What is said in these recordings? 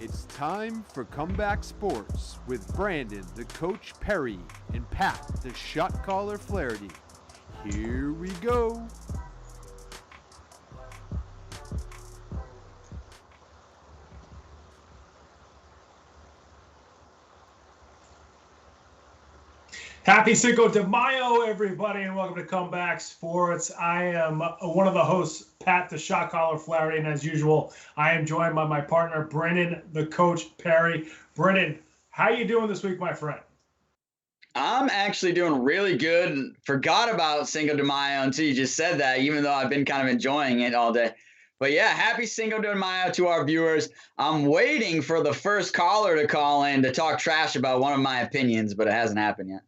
It's time for Comeback Sports with Brandon, the Coach Perry, and Pat, the Shot Caller Flaherty. Here we go. Happy Cinco de Mayo, everybody, and welcome to Comeback Sports. I am one of the hosts, Pat, the Shot Caller Flaherty, and as usual, I am joined by my partner, Brendan, the Coach Perry. Brendan, how you doing this week, my friend? I'm actually doing really good. Forgot about Cinco de Mayo until you just said that, even though I've been kind of enjoying it all day. But yeah, happy Cinco de Mayo to our viewers. I'm waiting for the first caller to call in to talk trash about one of my opinions, but it hasn't happened yet.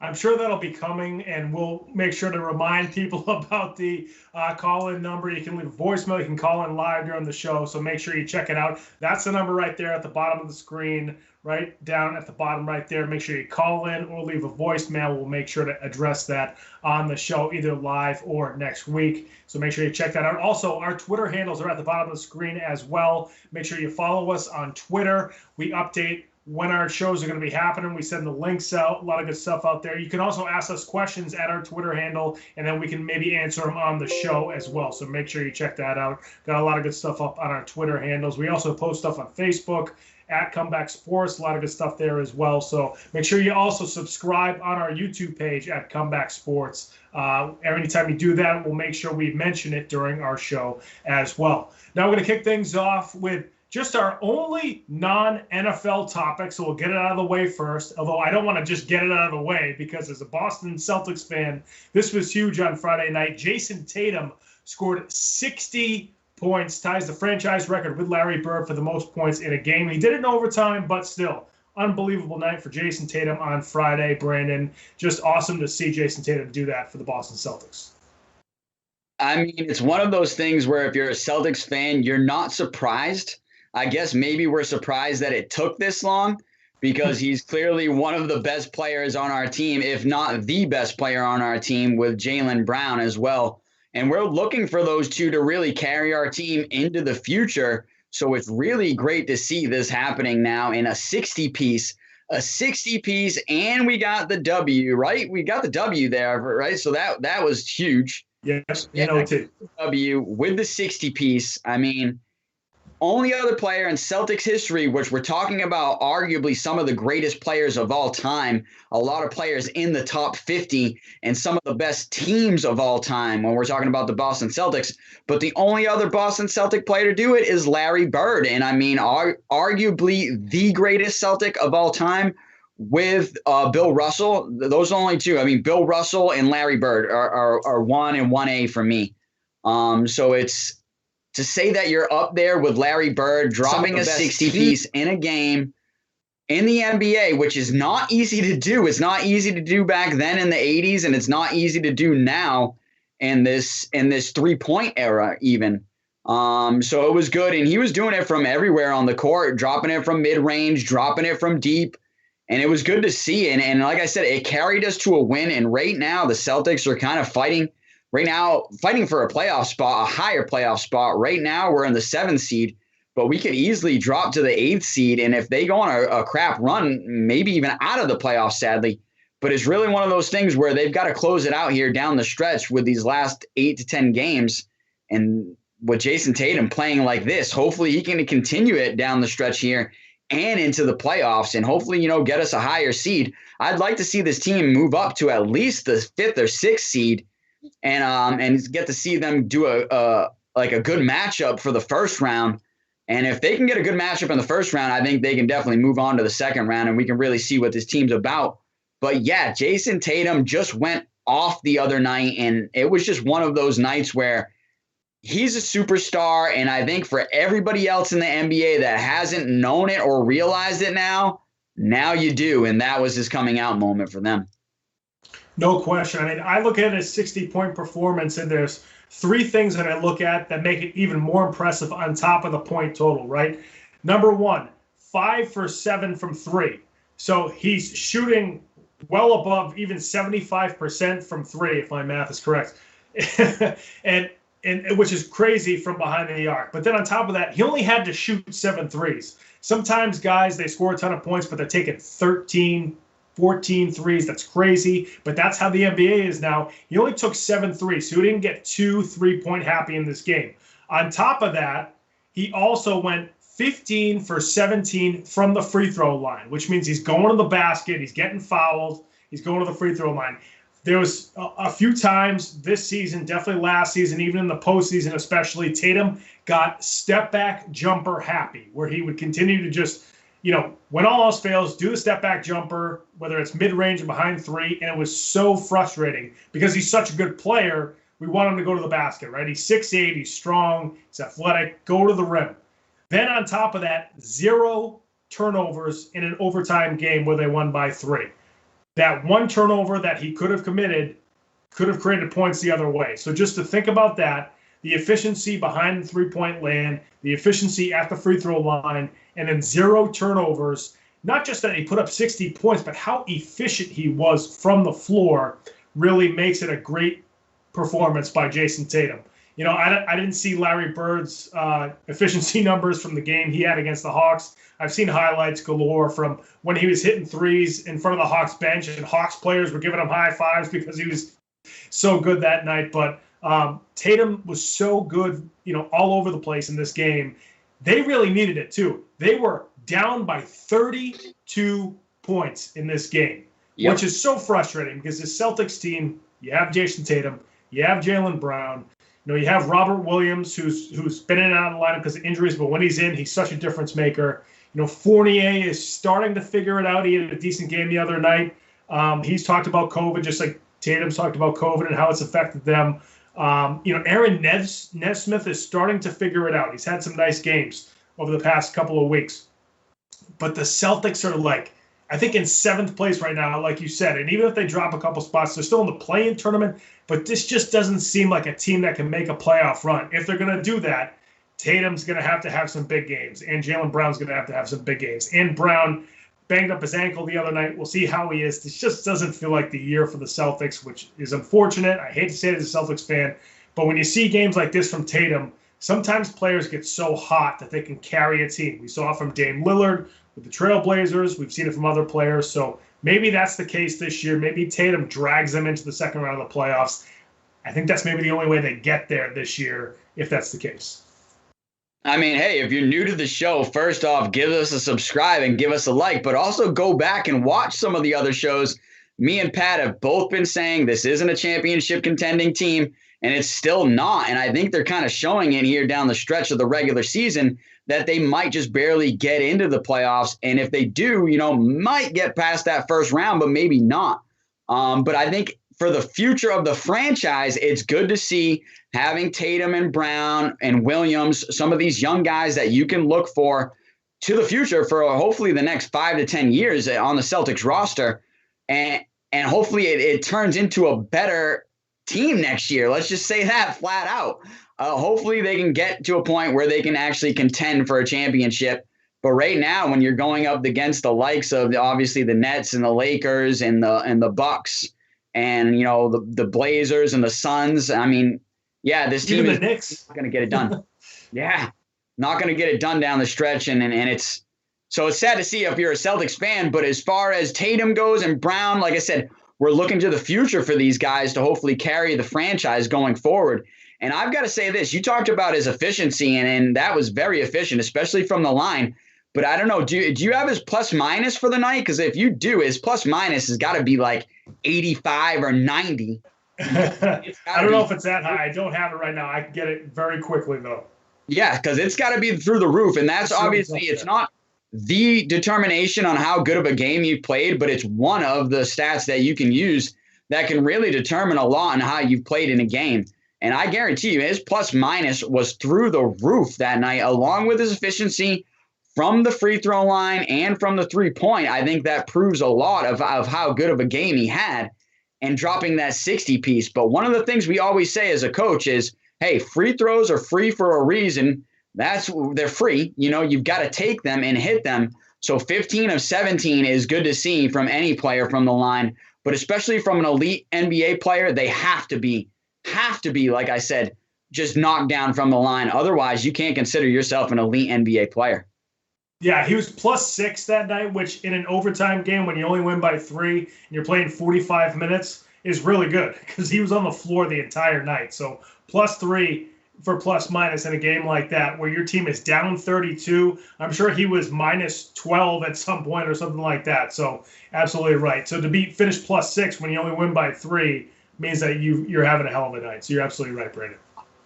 I'm sure that'll be coming, and we'll make sure to remind people about the call-in number. You can leave a voicemail. You can call in live during the show, so make sure you check it out. That's the number right there at the bottom of the screen, right down at the bottom right there. Make sure you call in or leave a voicemail. We'll make sure to address that on the show, either live or next week. So make sure you check that out. Also, our Twitter handles are at the bottom of the screen as well. Make sure you follow us on Twitter. We update when our shows are going to be happening. We send the links out, a lot of good stuff out there. You can also ask us questions at our Twitter handle, and then we can maybe answer them on the show as well. So make sure you check that out. Got a lot of good stuff up on our Twitter handles. We also post stuff on Facebook at Comeback Sports, a lot of good stuff there as well. So make sure you also subscribe on our YouTube page at Comeback Sports. Anytime you do that, we'll make sure we mention it during our show as well. Now we're going to kick things off with just our only non-NFL topic, so we'll get it out of the way first, although I don't want to just get it out of the way because as a Boston Celtics fan, this was huge on Friday night. Jayson Tatum scored 60 points, ties the franchise record with Larry Bird for the most points in a game. He did it in overtime, but still, unbelievable night for Jayson Tatum on Friday, Brandon. Just awesome to see Jayson Tatum do that for the Boston Celtics. I mean, it's one of those things where if you're a Celtics fan, you're not surprised. I guess maybe we're surprised that it took this long because he's clearly one of the best players on our team, if not the best player on our team, with Jaylen Brown as well. And we're looking for those two to really carry our team into the future. So it's really great to see this happening now in a 60-piece, and we got the W, right? We got the W there, right? So that was huge. Yes, too. W with the 60-piece. I mean, only other player in Celtics history, which we're talking about arguably some of the greatest players of all time, a lot of players in the top 50 and some of the best teams of all time when we're talking about the Boston Celtics. But the only other Boston Celtic player to do it is Larry Bird. And I mean, arguably the greatest Celtic of all time with Bill Russell. Those are only two. I mean, Bill Russell and Larry Bird are 1 and 1A for me. So it's to say that you're up there with Larry Bird dropping a 60-piece in a game in the NBA, which is not easy to do. It's not easy to do back then in the 80s, and it's not easy to do now in this three-point era even. So it was good, and he was doing it from everywhere on the court, dropping it from mid-range, dropping it from deep, and it was good to see. And like I said, it carried us to a win, and right now the Celtics are kind of fighting for a playoff spot, a higher playoff spot. Right now, we're in the 7th seed, but we could easily drop to the 8th seed. And if they go on a crap run, maybe even out of the playoffs, sadly. But it's really one of those things where they've got to close it out here down the stretch with these last 8 to 10 games. And with Jayson Tatum playing like this, hopefully he can continue it down the stretch here and into the playoffs and hopefully, get us a higher seed. I'd like to see this team move up to at least the 5th or 6th seed. And get to see them do a good matchup for the first round. And if they can get a good matchup in the first round, I think they can definitely move on to the second round and we can really see what this team's about. But yeah, Jayson Tatum just went off the other night, and it was just one of those nights where he's a superstar. And I think for everybody else in the NBA that hasn't known it or realized it now you do. And that was his coming out moment for them. No question. I mean, I look at his 60-point performance, and there's 3 things that I look at that make it even more impressive on top of the point total, right? Number 1, 5 for 7 from 3. So he's shooting well above even 75% from 3, if my math is correct. And and which is crazy from behind the arc. But then on top of that, he only had to shoot 7 threes. Sometimes guys, they score a ton of points, but they're taking 13, 14 threes. That's crazy. But that's how the NBA is now. He only took 7 threes, so he didn't get 2 3-point happy in this game. On top of that, he also went 15 for 17 from the free throw line, which means he's going to the basket, he's getting fouled, he's going to the free throw line. There was a few times this season, definitely last season, even in the postseason especially, Tatum got step-back jumper happy, where he would continue to just, when all else fails, do the step-back jumper, whether it's mid-range or behind 3, and it was so frustrating because he's such a good player. We want him to go to the basket, right? He's 6'8", he's strong, he's athletic, go to the rim. Then on top of that, 0 turnovers in an overtime game where they won by 3. That one turnover that he could have committed could have created points the other way. So just to think about that, the efficiency behind the three-point land, the efficiency at the free throw line, and then 0 turnovers, not just that he put up 60 points, but how efficient he was from the floor really makes it a great performance by Jayson Tatum. I didn't see Larry Bird's efficiency numbers from the game he had against the Hawks. I've seen highlights galore from when he was hitting threes in front of the Hawks bench, and Hawks players were giving him high fives because he was so good that night. But Tatum was so good, all over the place in this game. They really needed it too. They were down by 32 points in this game, which is so frustrating because the Celtics team, you have Jayson Tatum, you have Jaylen Brown, you have Robert Williams, who's been in and out of the lineup because of injuries, but when he's in, he's such a difference maker. Fournier is starting to figure it out. He had a decent game the other night. He's talked about COVID, just like Tatum's talked about COVID and how it's affected them. Aaron Nesmith is starting to figure it out. He's had some nice games over the past couple of weeks. But the Celtics are I think in 7th place right now, like you said. And even if they drop a couple spots, they're still in the play-in tournament. But this just doesn't seem like a team that can make a playoff run. If they're going to do that, Tatum's going to have some big games. And Jaylen Brown's going to have some big games. And Brown banged up his ankle the other night. We'll see how he is. This just doesn't feel like the year for the Celtics, which is unfortunate. I hate to say it as a Celtics fan. But when you see games like this from Tatum, sometimes players get so hot that they can carry a team. We saw it from Dame Lillard with the Trailblazers. We've seen it from other players. So maybe that's the case this year. Maybe Tatum drags them into the second round of the playoffs. I think that's maybe the only way they get there this year, if that's the case. I mean, hey, if you're new to the show, first off, give us a subscribe and give us a like, but also go back and watch some of the other shows. Me and Pat have both been saying this isn't a championship contending team, and it's still not. And I think they're kind of showing it here down the stretch of the regular season that they might just barely get into the playoffs. And if they do, might get past that first round, but maybe not. But I think for the future of the franchise, it's good to see having Tatum and Brown and Williams, some of these young guys that you can look for to the future for hopefully the next 5 to 10 years on the Celtics roster. And hopefully it turns into a better team next year. Let's just say that flat out. Hopefully they can get to a point where they can actually contend for a championship. But right now, when you're going up against the likes of obviously the Nets and the Lakers and the Bucks and the Blazers and the Suns, I mean, yeah, this team is not going to get it done. Yeah, not going to get it done down the stretch, and it's sad to see if you're a Celtics fan. But as far as Tatum goes and Brown, like I said, we're looking to the future for these guys to hopefully carry the franchise going forward. And I've got to say this, you talked about his efficiency, and that was very efficient, especially from the line. But I don't know, do you have his plus minus for the night? Because if you do, his plus minus has got to be like 85 or 90. I don't know if it's that high. I don't have it right now. I can get it very quickly, though. Yeah, because it's got to be through the roof. And that's obviously, it's not the determination on how good of a game you've played, but it's one of the stats that you can use that can really determine a lot on how you've played in a game. And I guarantee you his plus minus was through the roof that night, along with his efficiency from the free throw line and from the 3-point. I think that proves a lot of how good of a game he had and dropping that 60 piece. But one of the things we always say as a coach is, hey, free throws are free for a reason. They're free. You've got to take them and hit them. So 15 of 17 is good to see from any player from the line, but especially from an elite NBA player, they have to be, like I said, just knocked down from the line. Otherwise, you can't consider yourself an elite NBA player. Yeah, he was +6 that night, which in an overtime game when you only win by 3 and you're playing 45 minutes is really good because he was on the floor the entire night. So +3 for plus minus in a game like that where your team is down 32. I'm sure he was -12 at some point or something like that. So absolutely right. So to finish +6 when you only win by 3 means that you're having a hell of a night. So you're absolutely right, Brandon.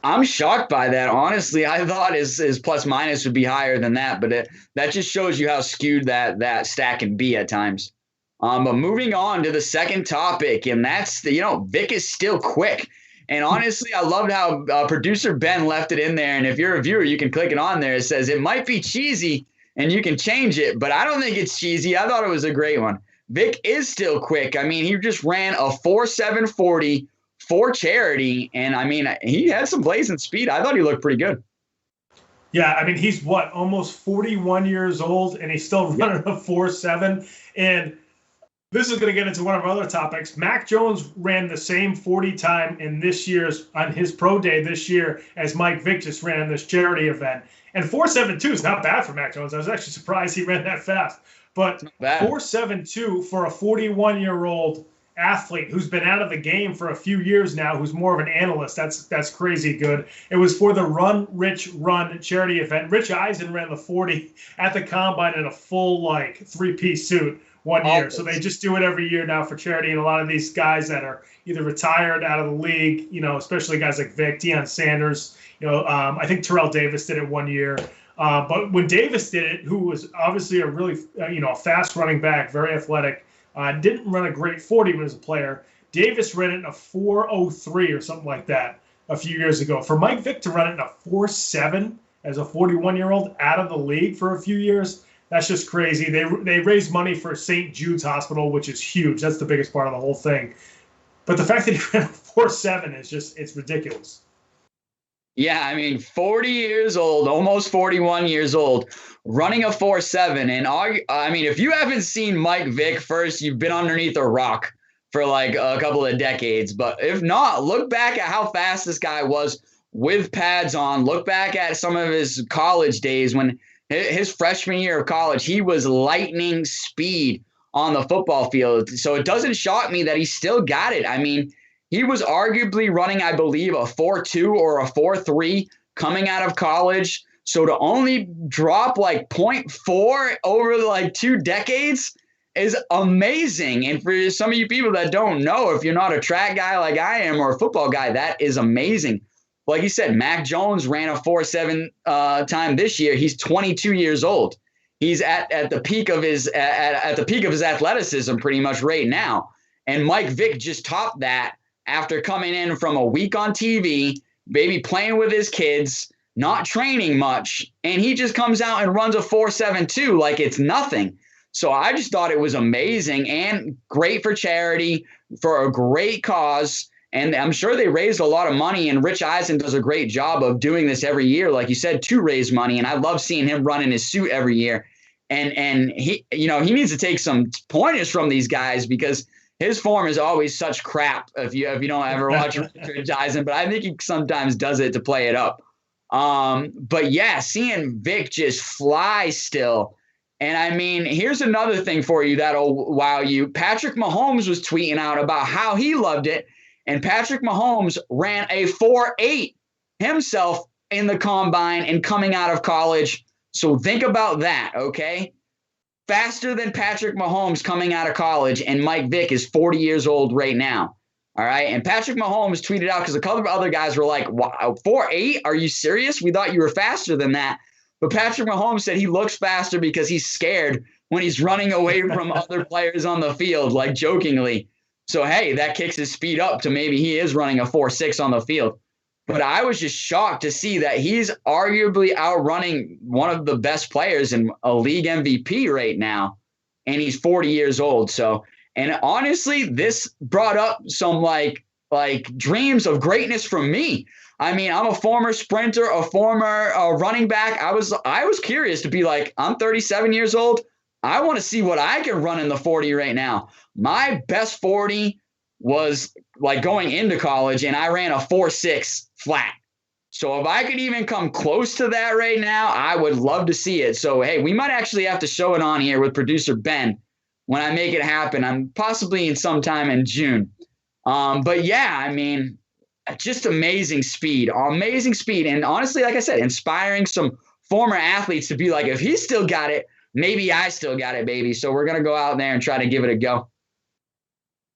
I'm shocked by that. Honestly, I thought his plus minus would be higher than that, but that just shows you how skewed that stat can be at times. But moving on to the second topic, and that's Vick is still quick. And honestly, I loved how producer Ben left it in there. And if you're a viewer, you can click it on there. It says it might be cheesy, and you can change it, but I don't think it's cheesy. I thought it was a great one. Vick is still quick. I mean, he just ran a 4.740 for charity, and I mean, he had some blazing speed. I thought he looked pretty good. Yeah, I mean, he's almost 41 years old, and he's still running a 4.7. And this is going to get into one of our other topics. Mac Jones ran the same 40 time on his pro day this year as Mike Vick just ran in this charity event. And 4.72 is not bad for Mac Jones. I was actually surprised he ran that fast. But 4.72 for a 41-year-old athlete who's been out of the game for a few years now, who's more of an analyst. That's crazy good. It was for the Run Rich Run charity event. Rich Eisen ran the 40 at the combine in a full 3-piece suit one year. So they just do it every year now for charity. And a lot of these guys that are either retired out of the league, especially guys like Vick, Deion Sanders, I think Terrell Davis did it one year. But when Davis did it, who was obviously a really, a fast running back, very athletic, didn't run a great 40 when he was a player. Davis ran it in a 4.03 or something like that a few years ago. For Mike Vick to run it in a 4.7 as a 41-year-old out of the league for a few years, that's just crazy. They raised money for St. Jude's Hospital, which is huge. That's the biggest part of the whole thing. But the fact that he ran a 4.7 it's ridiculous. Yeah, I mean, 40 years old, almost 41 years old, running a 4.7. And I mean, if you haven't seen Mike Vick first, you've been underneath a rock for a couple of decades. But if not, look back at how fast this guy was with pads on. Look back at some of his college days when his freshman year of college, he was lightning speed on the football field. So it doesn't shock me that he still got it. I mean, he was arguably running, I believe, a 4.2 or a 4.3 coming out of college. So to only drop 0.4 over 2 decades is amazing. And for some of you people that don't know, if you're not a track guy like I am or a football guy, that is amazing. Like you said, Mac Jones ran a 4.7 time this year. He's 22 years old. He's at the peak of his athleticism pretty much right now. And Mike Vick just topped that after coming in from a week on TV, maybe playing with his kids, not training much, and he just comes out and runs a 4.72 like it's nothing. So I just thought it was amazing and great for charity, for a great cause. And I'm sure they raised a lot of money, and Rich Eisen does a great job of doing this every year, like you said, to raise money. And I love seeing him run in his suit every year. And he needs to take some pointers from these guys because his form is always such crap if you don't ever watch Rich Eisen, but I think he sometimes does it to play it up. But yeah, seeing Vick just fly still. And I mean, here's another thing for you that'll wow you. Patrick Mahomes was tweeting out about how he loved it. And Patrick Mahomes ran a 4.8 himself in the combine and coming out of college. So think about that, okay? Faster than Patrick Mahomes coming out of college, and Mike Vick is 40 years old right now. All right. And Patrick Mahomes tweeted out because a couple of other guys were like, wow, 4.8? Are you serious? We thought you were faster than that. But Patrick Mahomes said he looks faster because he's scared when he's running away from other players on the field, like jokingly. So, hey, that kicks his speed up to maybe he is running a 4.6 on the field. But I was just shocked to see that he's arguably outrunning one of the best players in a league MVP right now, and he's 40 years old. So, and honestly, this brought up some like dreams of greatness from me. I mean, I'm a former sprinter, a former running back. I was curious to be like, I'm 37 years old. I want to see what I can run in the 40 right now. My best 40 was like going into college, and I ran a 4.6 flat. So if I could even come close to that right now, I would love to see it. So, hey, we might actually have to show it on here with producer Ben when I make it happen. I'm possibly in sometime in June. But yeah, I mean, just amazing speed. And honestly, like I said, inspiring some former athletes to be like, if he still got it, maybe I still got it, baby. So we're going to go out there and try to give it a go.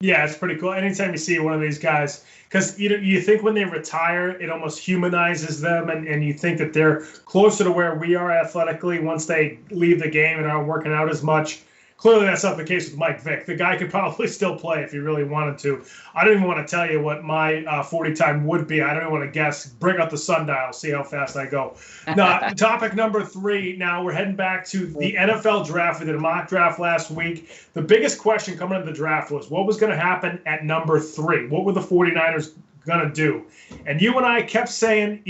Yeah, it's pretty cool. Anytime you see one of these guys, because you think when they retire, it almost humanizes them, and you think that they're closer to where we are athletically once they leave the game and aren't working out as much. Clearly, that's not the case with Mike Vick. The guy could probably still play if he really wanted to. I don't even want to tell you what my 40 time would be. I don't even want to guess. Bring up the sundial, see how fast I go. Now, topic number 3. Now, we're heading back to the NFL draft. We did a mock draft last week. The biggest question coming into the draft was what was going to happen at number 3? What were the 49ers going to do? And you and I kept saying,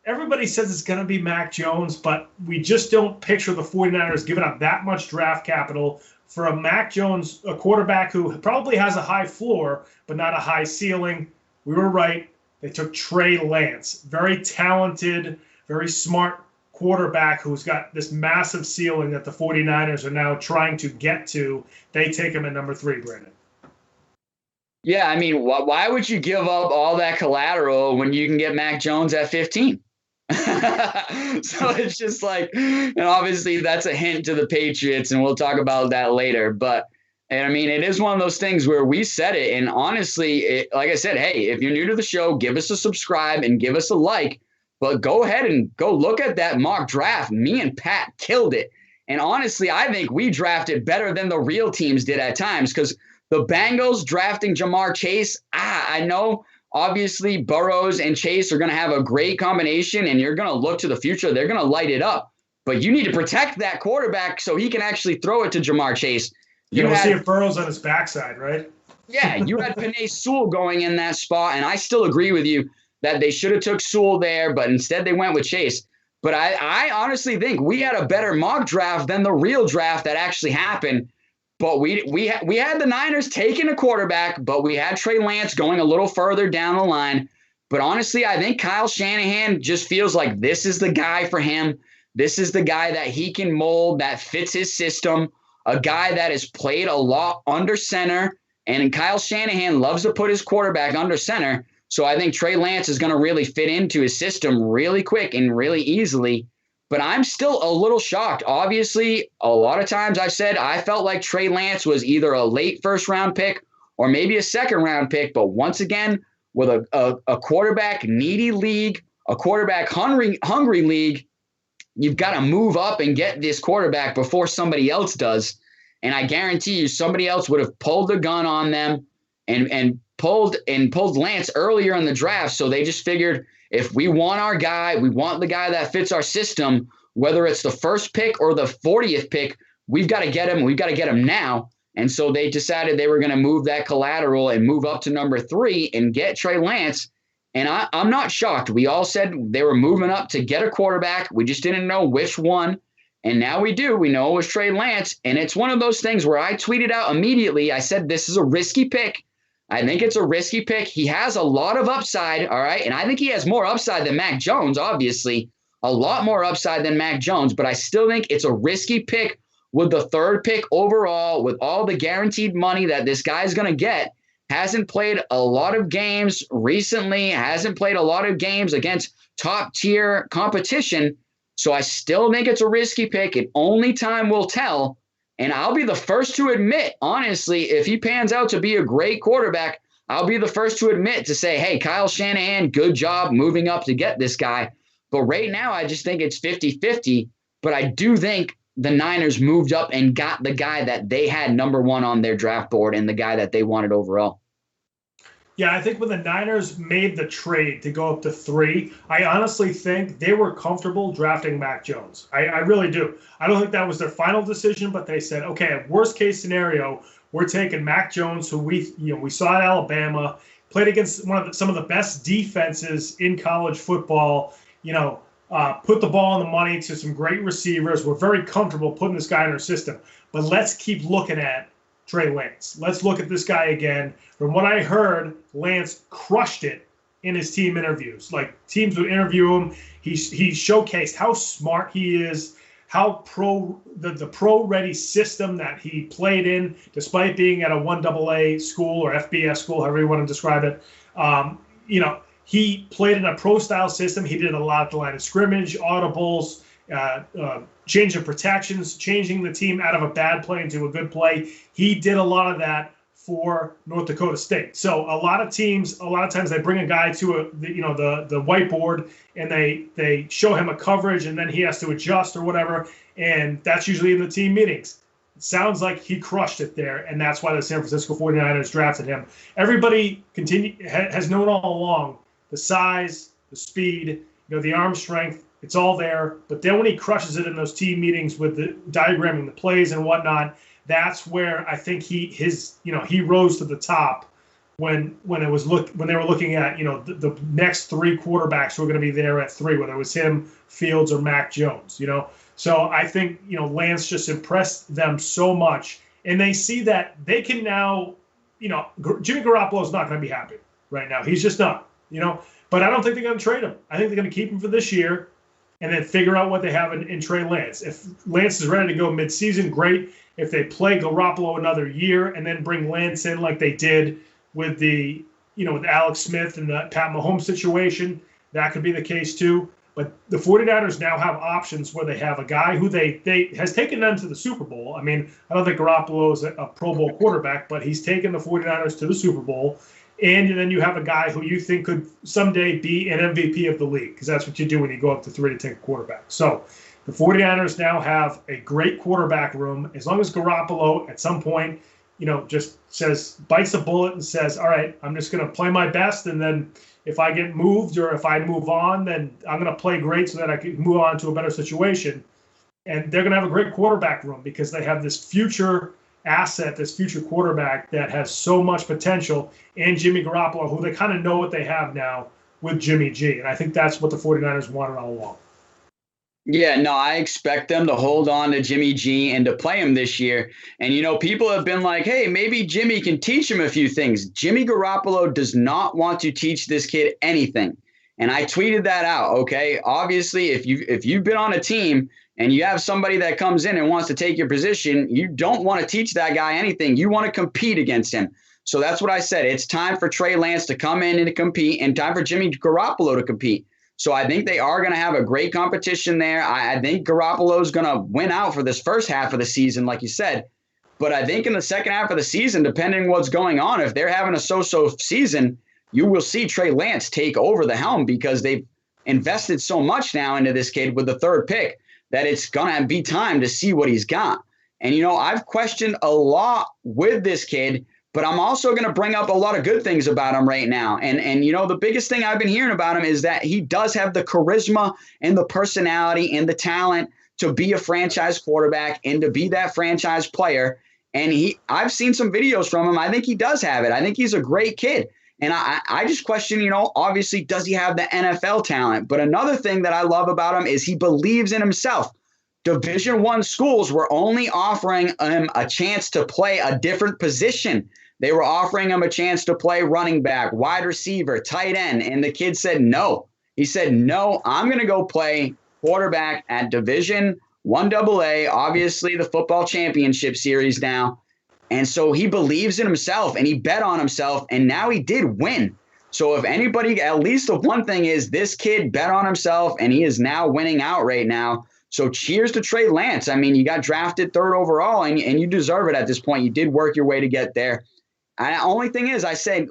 everybody says it's going to be Mac Jones, but we just don't picture the 49ers giving up that much draft capital for a Mac Jones, a quarterback who probably has a high floor, but not a high ceiling. We were right. They took Trey Lance, very talented, very smart quarterback who's got this massive ceiling that the 49ers are now trying to get to. They take him at number 3, Brandon. Yeah, I mean, why would you give up all that collateral when you can get Mac Jones at 15? So it's just like, and obviously that's a hint to the Patriots, and we'll talk about that later. But I mean, it is one of those things where we said it, and honestly, like I said, hey, if you're new to the show, give us a subscribe and give us a like. But go ahead and go look at that mock draft. Me and Pat killed it, and honestly, I think we drafted better than the real teams did at times, because the Bengals drafting Jamar Chase, I know. Obviously, Burrows and Chase are going to have a great combination, and you're going to look to the future. They're going to light it up. But you need to protect that quarterback so he can actually throw it to Jamar Chase. We'll see if Burrow's on his backside, right? Yeah, you had Paye Sewell going in that spot, and I still agree with you that they should have took Sewell there, but instead they went with Chase. But I honestly think we had a better mock draft than the real draft that actually happened. But we had the Niners taking a quarterback, but we had Trey Lance going a little further down the line. But honestly, I think Kyle Shanahan just feels like this is the guy for him. This is the guy that he can mold, that fits his system, a guy that has played a lot under center. And Kyle Shanahan loves to put his quarterback under center. So I think Trey Lance is going to really fit into his system really quick and really easily. But I'm still a little shocked. Obviously, a lot of times I've said I felt like Trey Lance was either a late first-round pick or maybe a second-round pick. But once again, with a quarterback-needy league, a quarterback-hungry league, you've got to move up and get this quarterback before somebody else does. And I guarantee you somebody else would have pulled the gun on them and pulled Lance earlier in the draft. So they just figured, if we want our guy, we want the guy that fits our system, whether it's the first pick or the 40th pick, we've got to get him. We've got to get him now. And so they decided they were going to move that collateral and move up to number 3 and get Trey Lance. And I'm not shocked. We all said they were moving up to get a quarterback. We just didn't know which one. And now we do. We know it was Trey Lance. And it's one of those things where I tweeted out immediately. I said, this is a risky pick. I think it's a risky pick. He has a lot of upside, all right? And I think he has more upside than Mac Jones, obviously. A lot more upside than Mac Jones. But I still think it's a risky pick with the 3rd pick overall, with all the guaranteed money that this guy's going to get. Hasn't played a lot of games recently. Hasn't played a lot of games against top-tier competition. So I still think it's a risky pick, and only time will tell. And I'll be the first to admit, honestly, if he pans out to be a great quarterback, I'll be the first to admit to say, hey, Kyle Shanahan, good job moving up to get this guy. But right now, I just think it's 50-50. But I do think the Niners moved up and got the guy that they had number 1 on their draft board and the guy that they wanted overall. Yeah, I think when the Niners made the trade to go up to 3, I honestly think they were comfortable drafting Mac Jones. I really do. I don't think that was their final decision, but they said, okay, worst case scenario, we're taking Mac Jones, who we saw at Alabama, played against some of the best defenses in college football, put the ball on the money to some great receivers. We're very comfortable putting this guy in our system. But let's keep looking at Trey Lance. Let's look at this guy again. From what I heard, Lance crushed it in his team interviews. Like, teams would interview him. He showcased how smart he is, how the pro-ready system that he played in, despite being at a 1AA school or FBS school, however you want to describe it. He played in a pro-style system. He did a lot at the line of scrimmage, audibles, change of protections, changing the team out of a bad play into a good play. He did a lot of that for North Dakota State. So a lot of times they bring a guy to the whiteboard and they show him a coverage and then he has to adjust or whatever. And that's usually in the team meetings. It sounds like he crushed it there, and that's why the San Francisco 49ers drafted him. Everybody has known all along the size, the speed, the arm strength. It's all there. But then when he crushes it in those team meetings with the diagramming the plays and whatnot, that's where I think he rose to the top when they were looking at the next three quarterbacks who are going to be there at 3, whether it was him, Fields, or Mac Jones. So I think Lance just impressed them so much, and they see that they can now. Jimmy Garoppolo is not going to be happy right now. He's just not. But I don't think they're going to trade him. I think they're going to keep him for this year, and then figure out what they have in Trey Lance. If Lance is ready to go midseason, great. If they play Garoppolo another year and then bring Lance in like they did with with Alex Smith and the Pat Mahomes situation, that could be the case too. But the 49ers now have options where they have a guy who they has taken them to the Super Bowl. I mean, I don't think Garoppolo is a Pro Bowl quarterback, but he's taken the 49ers to the Super Bowl. And then you have a guy who you think could someday be an MVP of the league, because that's what you do when you go up to 3 to take a quarterback. So the 49ers now have a great quarterback room. As long as Garoppolo at some point, just bites the bullet and says, all right, I'm just going to play my best. And then if I get moved or if I move on, then I'm going to play great so that I can move on to a better situation. And they're going to have a great quarterback room because they have this future asset, this future quarterback that has so much potential, and Jimmy Garoppolo, who they kind of know what they have now with Jimmy G. And I think that's what the 49ers wanted all along. Yeah, no, I expect them to hold on to Jimmy G and to play him this year. And, people have been like, hey, maybe Jimmy can teach him a few things. Jimmy Garoppolo does not want to teach this kid anything. And I tweeted that out, okay? Obviously, if you've been on a team and you have somebody that comes in and wants to take your position, you don't want to teach that guy anything. You want to compete against him. So that's what I said. It's time for Trey Lance to come in and to compete, and time for Jimmy Garoppolo to compete. So I think they are going to have a great competition there. I think Garoppolo is going to win out for this first half of the season, like you said. But I think in the second half of the season, depending what's going on, if they're having a so-so season, you will see Trey Lance take over the helm because they've invested so much now into this kid with the 3rd pick that it's going to be time to see what he's got. And, I've questioned a lot with this kid, but I'm also going to bring up a lot of good things about him right now. And the biggest thing I've been hearing about him is that he does have the charisma and the personality and the talent to be a franchise quarterback and to be that franchise player. And I've seen some videos from him. I think he does have it. I think he's a great kid. And I just question, obviously, does he have the NFL talent? But another thing that I love about him is he believes in himself. Division I schools were only offering him a chance to play a different position. They were offering him a chance to play running back, wide receiver, tight end. And the kid said no. He said, no, I'm going to go play quarterback at Division I AA, obviously the football championship series now. And so he believes in himself and he bet on himself, and now he did win. So if anybody, at least the one thing is this kid bet on himself and he is now winning out right now. So cheers to Trey Lance. I mean, you got drafted 3rd overall and you deserve it at this point. You did work your way to get there. And the only thing is, I say,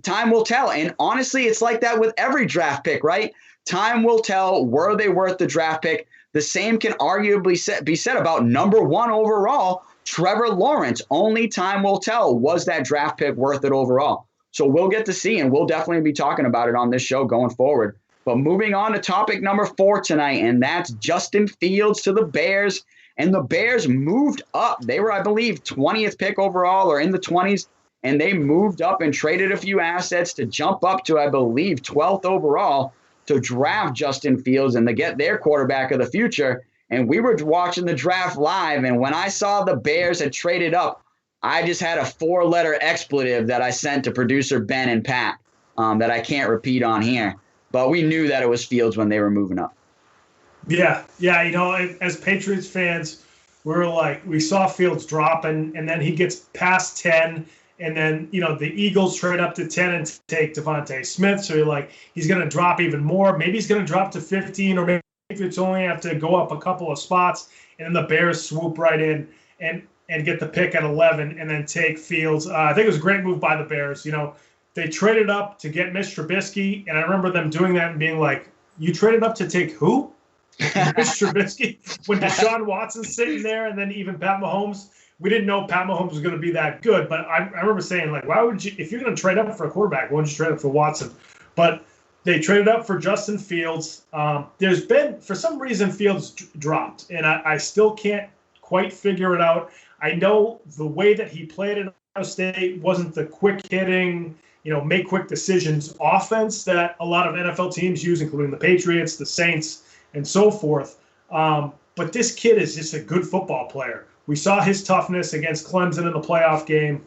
time will tell. And honestly, it's like that with every draft pick, right? Time will tell. Were they worth the draft pick? The same can arguably be said about number 1 overall, Trevor Lawrence. Only time will tell. Was that draft pick worth it overall? So we'll get to see, and we'll definitely be talking about it on this show going forward. But moving on to topic number 4 tonight, and that's Justin Fields to the Bears. And the Bears moved up. They were, I believe, 20th pick overall or in the 20s. And they moved up and traded a few assets to jump up to, I believe, 12th overall to draft Justin Fields and to get their quarterback of the future. And we were watching the draft live. And when I saw the Bears had traded up, I just had a 4-letter expletive that I sent to producer Ben and Pat. that I can't repeat on here. But we knew that it was Fields when they were moving up. Yeah. As Patriots fans, we saw Fields dropping, and then he gets past 10, and then, the Eagles trade up to 10 and take Devontae Smith. So you're like, he's going to drop even more. Maybe he's going to drop to 15, or maybe it's only have to go up a couple of spots, and then the Bears swoop right in and get the pick at 11 and then take Fields. I think it was a great move by the Bears. They traded up to get Mitch Trubisky, and I remember them doing that and being like, you traded up to take who? Mitch Trubisky? When Deshaun Watson's sitting there, and then even Pat Mahomes. We didn't know Pat Mahomes was going to be that good, but I remember saying, like, why would you, if you're going to trade up for a quarterback, why don't you trade up for Watson? But they traded up for Justin Fields. There's been, for some reason, Fields dropped, and I still can't quite figure it out. I know the way that he played at Ohio State wasn't the quick-hitting, make quick decisions offense that a lot of NFL teams use, including the Patriots, the Saints, and so forth. But this kid is just a good football player. We saw his toughness against Clemson in the playoff game.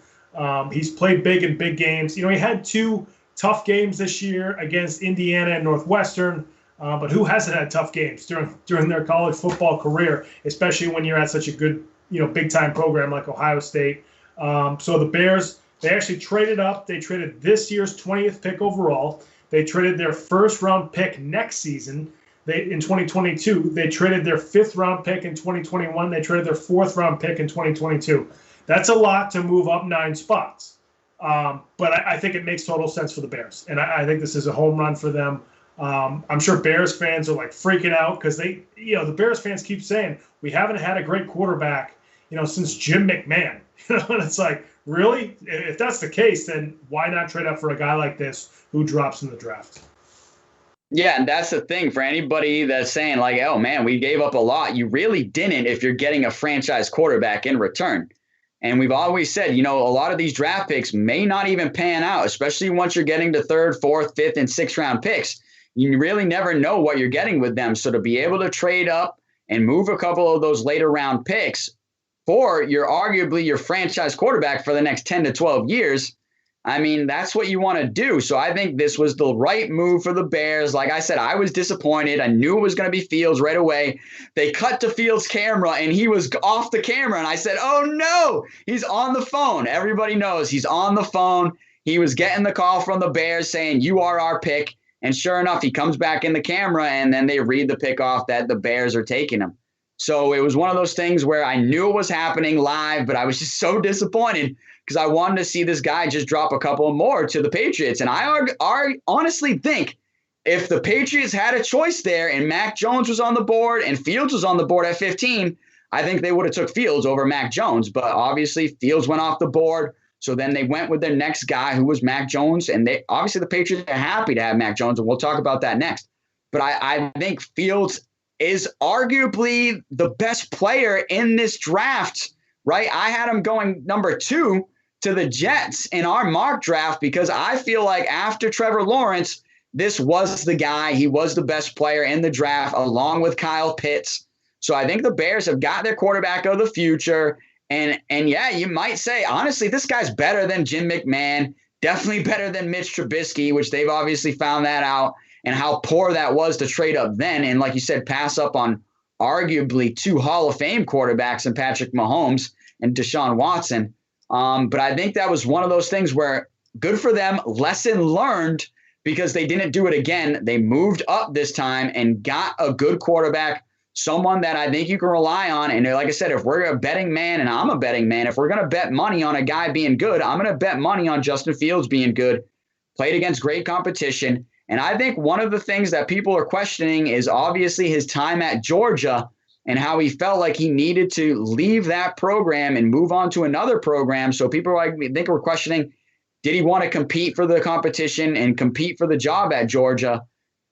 He's played big in big games. He had 2 tough games this year against Indiana and Northwestern, but who hasn't had tough games during their college football career, especially when you're at such a good, big-time program like Ohio State. So the Bears, they actually traded up. They traded this year's 20th pick overall. They traded their first-round pick next season. In 2022, they traded their 5th-round pick in 2021. They traded their 4th-round pick in 2022. That's a lot to move up 9 spots. But I think it makes total sense for the Bears. And I think this is a home run for them. I'm sure Bears fans are like freaking out because the Bears fans keep saying, we haven't had a great quarterback, since Jim McMahon. And it's like, really? If that's the case, then why not trade up for a guy like this who drops in the draft? Yeah, and that's the thing for anybody that's saying like, oh, man, we gave up a lot. You really didn't if you're getting a franchise quarterback in return. And we've always said, a lot of these draft picks may not even pan out, especially once you're getting to 3rd, 4th, 5th, and 6th-round picks. You really never know what you're getting with them. So to be able to trade up and move a couple of those later round picks for arguably your franchise quarterback for the next 10 to 12 years, that's what you want to do. So I think this was the right move for the Bears. Like I said, I was disappointed. I knew it was going to be Fields right away. They cut to Fields' camera, and he was off the camera. And I said, oh, no, he's on the phone. Everybody knows he's on the phone. He was getting the call from the Bears saying, you are our pick. And sure enough, he comes back in the camera, and then they read the pick off that the Bears are taking him. So it was one of those things where I knew it was happening live, but I was just so disappointed because I wanted to see this guy just drop a couple more to the Patriots. And I honestly think if the Patriots had a choice there and Mac Jones was on the board and Fields was on the board at 15, I think they would have took Fields over Mac Jones. But obviously Fields went off the board. So then they went with their next guy who was Mac Jones. And obviously the Patriots are happy to have Mac Jones, and we'll talk about that next. But I think Fields is arguably the best player in this draft, right? I had him going number 2 to the Jets in our mock draft because I feel like after Trevor Lawrence, this was the guy. He was the best player in the draft along with Kyle Pitts. So I think the Bears have got their quarterback of the future. And yeah, you might say, honestly, this guy's better than Jim McMahon, definitely better than Mitch Trubisky, which they've obviously found that out, and how poor that was to trade up then. And like you said, pass up on arguably 2 Hall of Fame quarterbacks in Patrick Mahomes and Deshaun Watson. But I think that was one of those things where good for them, lesson learned, because they didn't do it again. They moved up this time and got a good quarterback, someone that I think you can rely on. And like I said, if we're a betting man, and I'm a betting man, if we're going to bet money on a guy being good, I'm going to bet money on Justin Fields being good, played against great competition. And I think one of the things that people are questioning is obviously his time at Georgia and how he felt like he needed to leave that program and move on to another program. So people I think were questioning, did he want to compete for the competition and compete for the job at Georgia?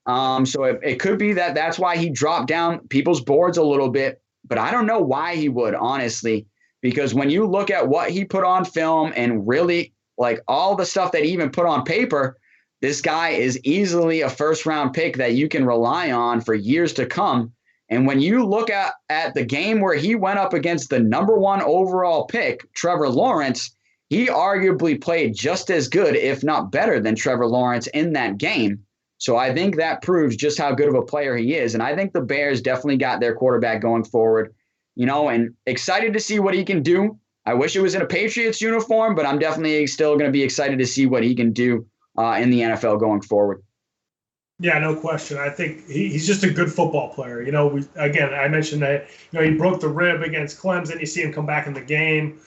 So it could be that that's why he dropped down people's boards a little bit. But I don't know why he would, honestly, because when you look at what he put on film and really like all the stuff that he even put on paper, this guy is easily a first-round pick that you can rely on for years to come. And when you look at the game where he went up against the number 1 overall pick, Trevor Lawrence, he arguably played just as good, if not better, than Trevor Lawrence in that game. So I think that proves just how good of a player he is. And I think the Bears definitely got their quarterback going forward, and excited to see what he can do. I wish it was in a Patriots uniform, but I'm definitely still going to be excited to see what he can do in the NFL going forward. Yeah, no question. I think he's just a good football player. I mentioned that, he broke the rib against Clemson. You see him come back in the game.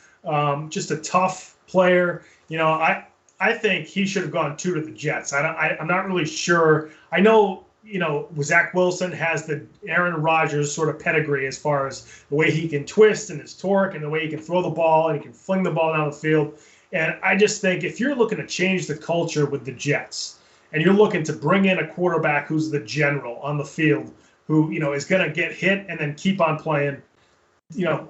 Just a tough player. I think he should have gone 2 to the Jets. I'm not really sure. I know, Zach Wilson has the Aaron Rodgers sort of pedigree as far as the way he can twist and his torque and the way he can throw the ball and he can fling the ball down the field. And I just think if you're looking to change the culture with the Jets, and you're looking to bring in a quarterback who's the general on the field, who, is going to get hit and then keep on playing,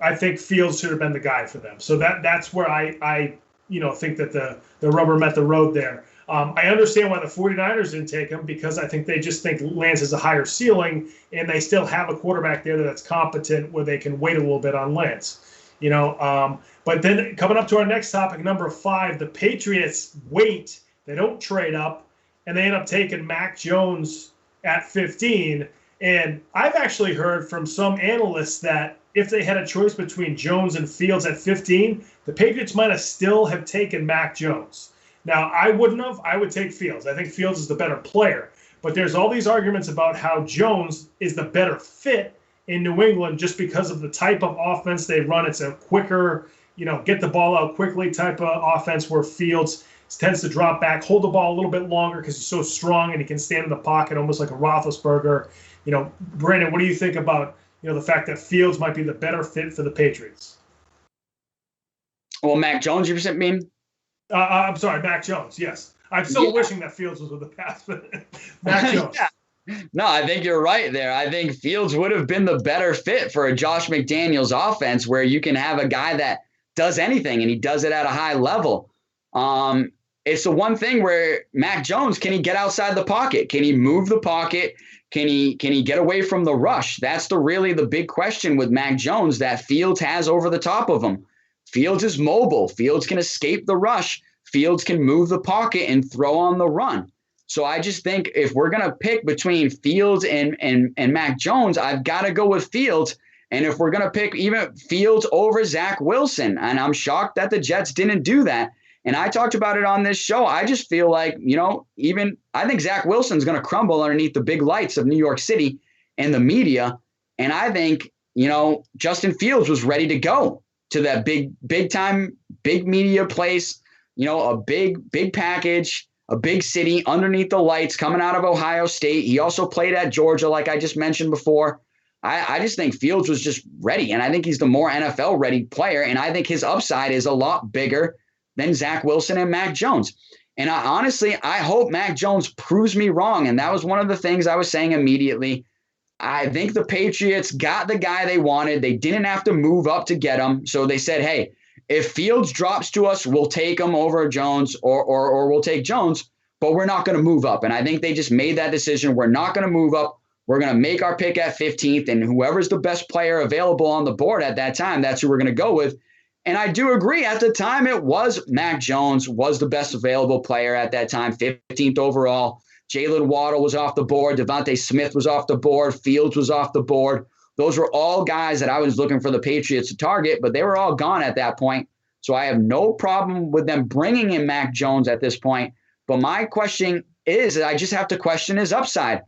I think Fields should have been the guy for them. So that's where I think that the rubber met the road there. I understand why the 49ers didn't take him, because I think they just think Lance has a higher ceiling, and they still have a quarterback there that's competent where they can wait a little bit on Lance. But then coming up to our next topic, number 5, the Patriots wait. They don't trade up. And they end up taking Mac Jones at 15. And I've actually heard from some analysts that if they had a choice between Jones and Fields at 15, the Patriots might have still have taken Mac Jones. Now, I wouldn't have. I would take Fields. I think Fields is the better player. But there's all these arguments about how Jones is the better fit in New England just because of the type of offense they run. It's a quicker, get the ball out quickly type of offense, where Fields tends to drop back, hold the ball a little bit longer because he's so strong and he can stand in the pocket almost like a Roethlisberger. Brandon, what do you think about, the fact that Fields might be the better fit for the Patriots? Well, Mac Jones, you mean? I'm sorry, Mac Jones, yes. I'm still wishing that Fields was with the Pats, but Mac Jones. No, I think you're right there. I think Fields would have been the better fit for a Josh McDaniels offense, where you can have a guy that does anything and he does it at a high level. It's the one thing where Mac Jones, can he get outside the pocket? Can he move the pocket? Can he get away from the rush? That's really the big question with Mac Jones that Fields has over the top of him. Fields is mobile. Fields can escape the rush. Fields can move the pocket and throw on the run. So I just think if we're going to pick between Fields and Mac Jones, I've got to go with Fields. And if we're going to pick even Fields over Zach Wilson, and I'm shocked that the Jets didn't do that. And I talked about it on this show. I just feel like, I think Zach Wilson's going to crumble underneath the big lights of New York City and the media. And I think, Justin Fields was ready to go to that big time, big media place, a big package, a big city underneath the lights coming out of Ohio State. He also played at Georgia, like I just mentioned before. I just think Fields was just ready. And I think he's the more NFL ready player. And I think his upside is a lot bigger than Zach Wilson and Mac Jones. And I hope Mac Jones proves me wrong. And that was one of the things I was saying immediately. I think the Patriots got the guy they wanted. They didn't have to move up to get him. So they said, hey, if Fields drops to us, we'll take him over Jones or we'll take Jones, but we're not going to move up. And I think they just made that decision. We're not going to move up. We're going to make our pick at 15th, and whoever's the best player available on the board at that time, that's who we're going to go with. And I do agree, at the time, it was Mac Jones was the best available player at that time, 15th overall. Jalen Waddle was off the board. Devontae Smith was off the board. Fields was off the board. Those were all guys that I was looking for the Patriots to target, but they were all gone at that point. So I have no problem with them bringing in Mac Jones at this point. But my question is, I just have to question his upside.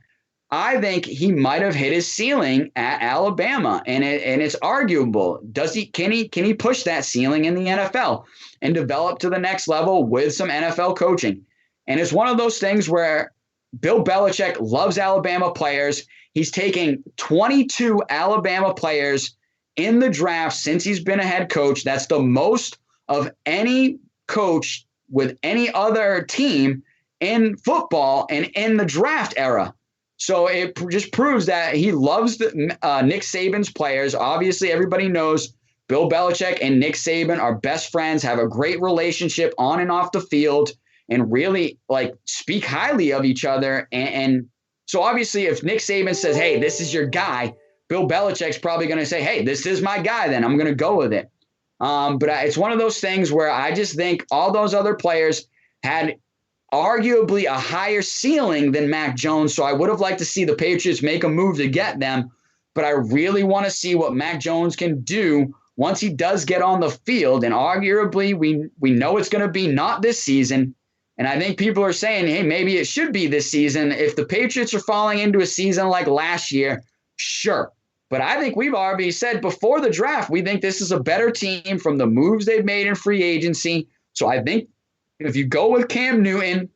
I think he might have hit his ceiling at Alabama, and it's arguable. Can he push that ceiling in the NFL and develop to the next level with some NFL coaching? And it's one of those things where Bill Belichick loves Alabama players. He's taking 22 Alabama players in the draft since he's been a head coach. That's the most of any coach with any other team in football and in the draft era. So it just proves that he loves Nick Saban's players. Obviously, everybody knows Bill Belichick and Nick Saban are best friends, have a great relationship on and off the field, and really speak highly of each other. And so obviously, if Nick Saban says, hey, this is your guy, Bill Belichick's probably going to say, hey, this is my guy, then I'm going to go with it. It's one of those things where I just think all those other players had arguably a higher ceiling than Mac Jones. So I would have liked to see the Patriots make a move to get them. But I really want to see what Mac Jones can do once he does get on the field. And arguably, we know it's going to be not this season. And I think people are saying, hey, maybe it should be this season. If the Patriots are falling into a season like last year, sure. But I think we've already said before the draft, we think this is a better team from the moves they've made in free agency. So I think if you go with Cam Newton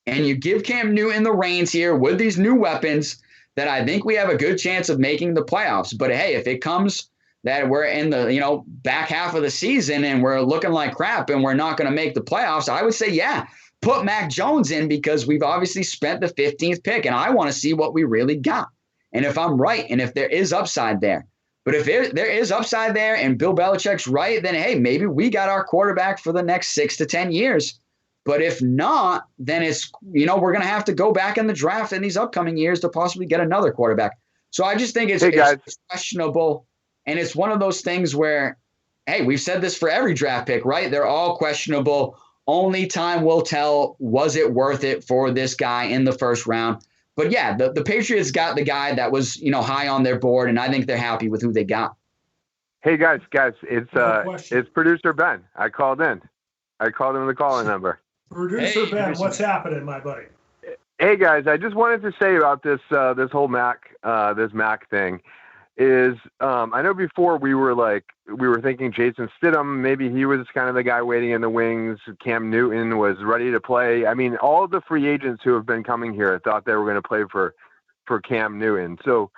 and you give Cam Newton the reins here with these new weapons, then I think we have a good chance of making the playoffs. But hey, if it comes that we're in the back half of the season and we're looking like crap and we're not going to make the playoffs, I would say, yeah, put Mac Jones in because we've obviously spent the 15th pick and I want to see what we really got. And if I'm right and if there is upside there. But if there is upside there and Bill Belichick's right, then hey, maybe we got our quarterback for the next 6 to 10 years. But if not, then it's, we're going to have to go back in the draft in these upcoming years to possibly get another quarterback. So I just think it's questionable. And it's one of those things where, hey, we've said this for every draft pick, right? They're all questionable. Only time will tell, was it worth it for this guy in the first round? But yeah, the Patriots got the guy that was, high on their board, and I think they're happy with who they got. Hey guys, it's producer Ben. I called in the calling number. Producer Ben, what's happening, my buddy? Hey guys, I just wanted to say about this whole Mac thing is I know before we were thinking Jayson Stidham, maybe he was kind of the guy waiting in the wings. Cam Newton was ready to play. I mean, all of the free agents who have been coming here thought they were going to play for Cam Newton. So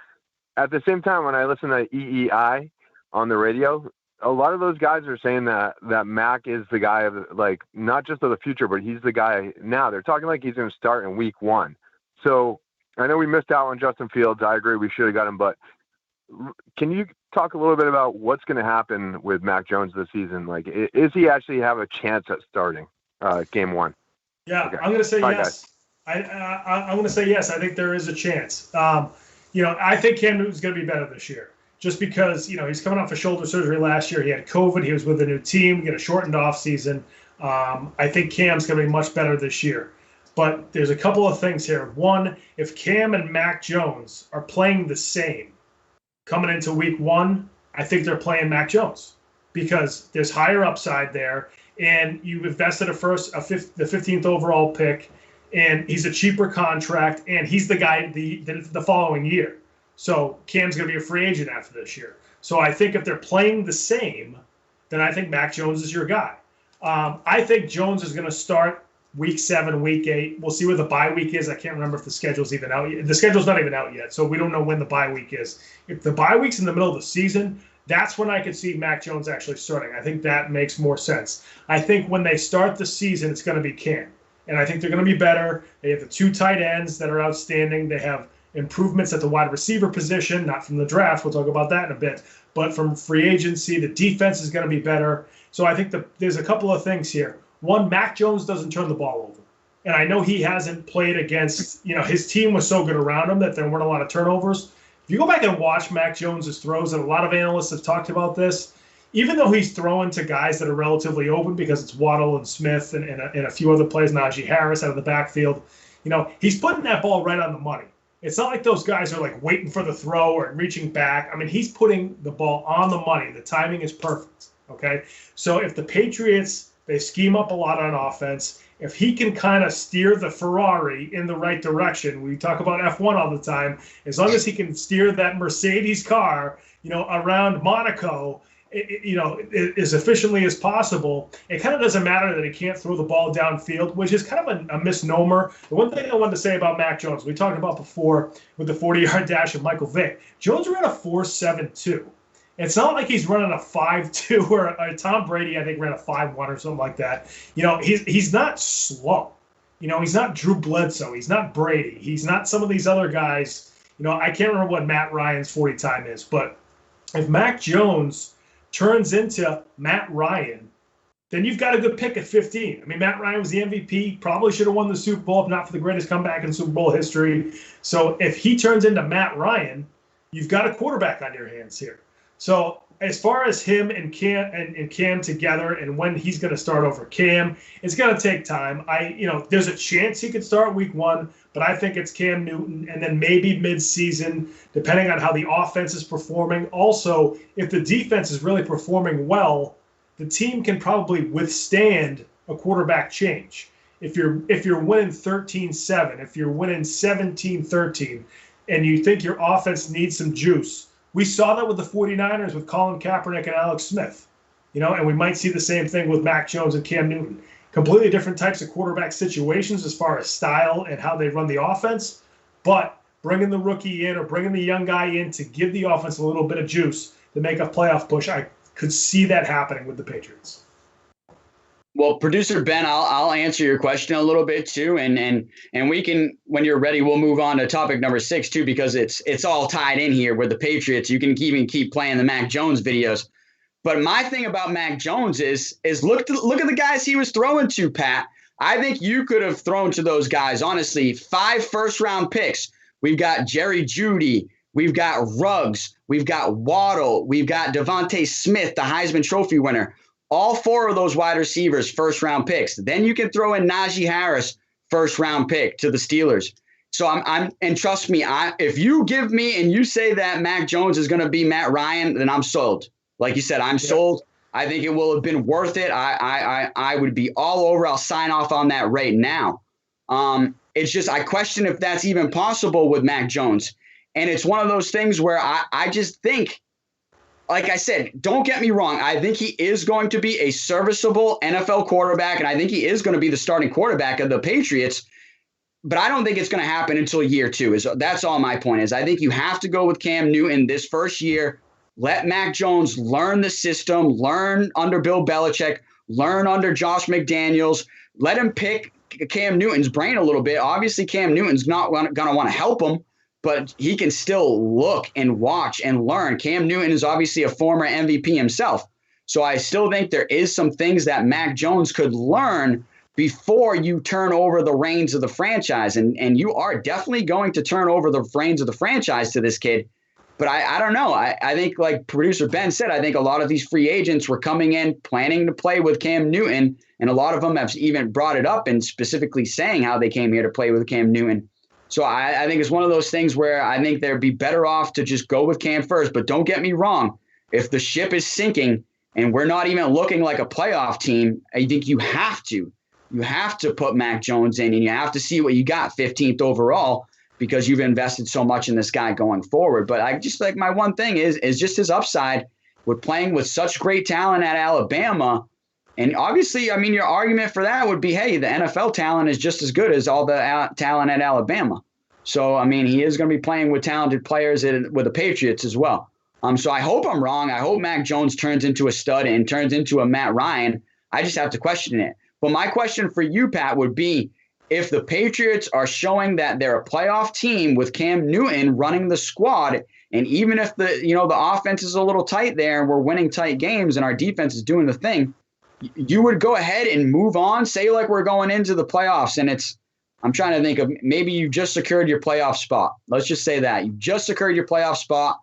at the same time, when I listen to EEI on the radio, a lot of those guys are saying that Mac is the guy of not just of the future, but he's the guy now. They're talking like he's going to start in week 1. So I know we missed out on Justin Fields. I agree. We should have got him, but can you talk a little bit about what's going to happen with Mac Jones this season? Is he actually have a chance at starting game 1? Yeah, okay. I'm going to say yes. I'm going to say yes. I think there is a chance. I think Cam Newton's going to be better this year. Just because, he's coming off a shoulder surgery last year. He had COVID. He was with a new team. Get a shortened off season. I think Cam's going to be much better this year. But there's a couple of things here. One, if Cam and Mac Jones are playing the same coming into week 1, I think they're playing Mac Jones because there's higher upside there. And you've invested the 15th overall pick, and he's a cheaper contract, and he's the guy the following year. So Cam's going to be a free agent after this year. So I think if they're playing the same, then I think Mac Jones is your guy. I think Jones is going to start week 7, week 8. We'll see where the bye week is. I can't remember if the schedule's even out yet. The schedule's not even out yet, so we don't know when the bye week is. If the bye week's in the middle of the season, that's when I could see Mac Jones actually starting. I think that makes more sense. I think when they start the season, it's going to be Cam. And I think they're going to be better. They have the 2 tight ends that are outstanding. They have improvements at the wide receiver position, not from the draft. We'll talk about that in a bit. But from free agency, the defense is going to be better. So I think there's a couple of things here. One, Mac Jones doesn't turn the ball over. And I know he hasn't played against, his team was so good around him that there weren't a lot of turnovers. If you go back and watch Mac Jones's throws, and a lot of analysts have talked about this, even though he's throwing to guys that are relatively open because it's Waddle and Smith and a few other plays, Najee Harris out of the backfield, he's putting that ball right on the money. It's not like those guys are waiting for the throw or reaching back. I mean, he's putting the ball on the money. The timing is perfect, okay? So if the Patriots, they scheme up a lot on offense, if he can kind of steer the Ferrari in the right direction, we talk about F1 all the time, as long as he can steer that Mercedes car, around Monaco, as efficiently as possible, it kind of doesn't matter that he can't throw the ball downfield, which is kind of a misnomer. The one thing I wanted to say about Mac Jones, we talked about before with the 40-yard dash of Michael Vick. Jones ran a 4.72. It's not like he's running a 5.2 or Tom Brady, I think, ran a 5.1 or something like that. He's not slow. He's not Drew Bledsoe. He's not Brady. He's not some of these other guys. I can't remember what Matt Ryan's 40 time is, but if Mac Jones turns into Matt Ryan, then you've got a good pick at 15. I mean, Matt Ryan was the MVP, probably should have won the Super Bowl, if not for the greatest comeback in Super Bowl history. So if he turns into Matt Ryan, you've got a quarterback on your hands here. So as far as him and Cam together and when he's going to start over Cam, it's going to take time. There's a chance he could start week 1, but I think it's Cam Newton, and then maybe mid-season, depending on how the offense is performing. Also, if the defense is really performing well, the team can probably withstand a quarterback change. If you're winning 13-7, if you're winning 17-13, and you think your offense needs some juice, we saw that with the 49ers with Colin Kaepernick and Alex Smith, and we might see the same thing with Mac Jones and Cam Newton. Completely different types of quarterback situations as far as style and how they run the offense, but bringing the rookie in or bringing the young guy in to give the offense a little bit of juice to make a playoff push, I could see that happening with the Patriots. Well, producer Ben, I'll answer your question a little bit too, and we can, when you're ready, we'll move on to topic number 6 too, because it's all tied in here with the Patriots. You can even keep playing the Mac Jones videos, but my thing about Mac Jones is look at the guys he was throwing to, Pat. I think you could have thrown to those guys, honestly. 5 first-round picks. We've got Jerry Jeudy. We've got Ruggs. We've got Waddle. We've got Devontae Smith, the Heisman Trophy winner. All 4 of those wide receivers, first-round picks. Then you can throw in Najee Harris, first-round pick to the Steelers. So and trust me, if you give me and you say that Mac Jones is going to be Matt Ryan, then I'm sold. Like you said, I'm sold. I think it will have been worth it. I would be all over. I'll sign off on that right now. It's just I question if that's even possible with Mac Jones. And it's one of those things where I just think, like I said, don't get me wrong. I think he is going to be a serviceable NFL quarterback, and I think he is going to be the starting quarterback of the Patriots. But I don't think it's going to happen until year 2. That's all my point is. I think you have to go with Cam Newton this first year. Let Mac Jones learn the system, learn under Bill Belichick, learn under Josh McDaniels. Let him pick Cam Newton's brain a little bit. Obviously, Cam Newton's not going to want to help him, but he can still look and watch and learn. Cam Newton is obviously a former MVP himself. So I still think there is some things that Mac Jones could learn before you turn over the reins of the franchise. And you are definitely going to turn over the reins of the franchise to this kid. But I don't know. I think, like producer Ben said, I think a lot of these free agents were coming in planning to play with Cam Newton. And a lot of them have even brought it up and specifically saying how they came here to play with Cam Newton. So I think it's one of those things where I think they'd be better off to just go with Cam first. But don't get me wrong. If the ship is sinking and we're not even looking like a playoff team, I think you have to put Mac Jones in, and you have to see what you got 15th overall because you've invested so much in this guy going forward. But I just like my one thing is just his upside with playing with such great talent at Alabama. And obviously, I mean, your argument for that would be, hey, the NFL talent is just as good as all the talent at Alabama. So, I mean, he is going to be playing with talented players with the Patriots as well. So I hope I'm wrong. I hope Mac Jones turns into a stud and turns into a Matt Ryan. I just have to question it. But my question for you, Pat, would be if the Patriots are showing that they're a playoff team with Cam Newton running the squad, and even if the offense is a little tight there and we're winning tight games and our defense is doing the thing, you would go ahead and move on, say like we're going into the playoffs, and I'm trying to think of maybe you just secured your playoff spot. Let's just say that. You just secured your playoff spot,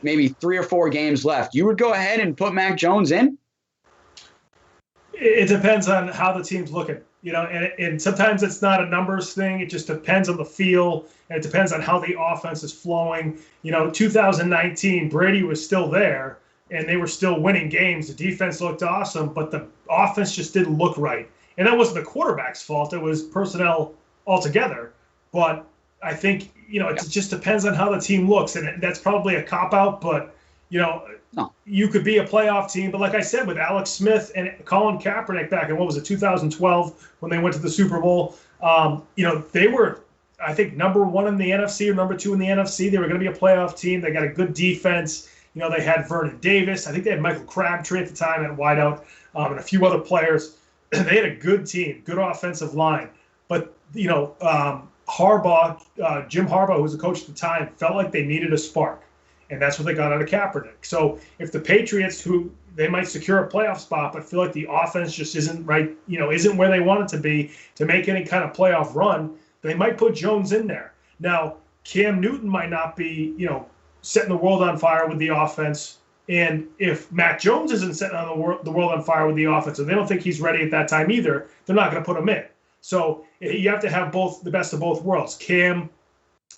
maybe 3 or 4 games left. You would go ahead and put Mac Jones in? It depends on how the team's looking, and sometimes it's not a numbers thing. It just depends on the feel, and it depends on how the offense is flowing. 2019, Brady was still there, and they were still winning games. The defense looked awesome, but the offense just didn't look right. And that wasn't the quarterback's fault. It was personnel altogether. But I think, it just depends on how the team looks. And that's probably a cop-out, but, you could be a playoff team. But like I said, with Alex Smith and Colin Kaepernick back in, 2012 when they went to the Super Bowl, they were, I think, number 1 in the NFC or number 2 in the NFC. They were going to be a playoff team. They got a good defense. They had Vernon Davis. I think they had Michael Crabtree at the time at wideout, and a few other players. They had a good team, good offensive line. But, Harbaugh, Jim Harbaugh, who was the coach at the time, felt like they needed a spark. And that's what they got out of Kaepernick. So if the Patriots, who they might secure a playoff spot, but feel like the offense just isn't right, isn't where they want it to be to make any kind of playoff run, they might put Jones in there. Now, Cam Newton might not be, setting the world on fire with the offense, And if Mac Jones isn't setting on the world on fire with the offense, and they don't think he's ready at that time either, they're not going to put him in. So you have to have the best of both worlds. Cam,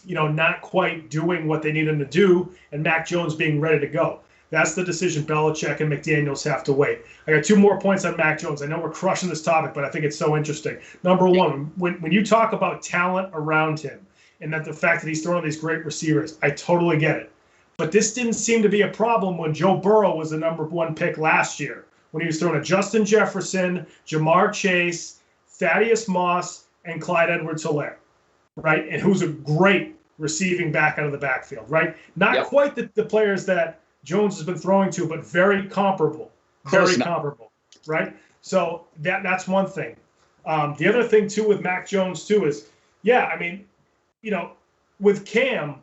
not quite doing what they need him to do, and Mac Jones being ready to go. That's the decision Belichick and McDaniels have to wait. I got 2 more points on Mac Jones. I know we're crushing this topic, but I think it's so interesting. Number one, when you talk about talent around him and that the fact that he's throwing all these great receivers, I totally get it. But this didn't seem to be a problem when Joe Burrow was the number 1 pick last year, when he was throwing to Justin Jefferson, Jamar Chase, Thaddeus Moss, and Clyde Edwards-Helaire, right? And who's a great receiving back out of the backfield, right? Not quite the players that Jones has been throwing to, but very comparable, right? So that's one thing. The other thing, too, with Mac Jones, too, is, with Cam,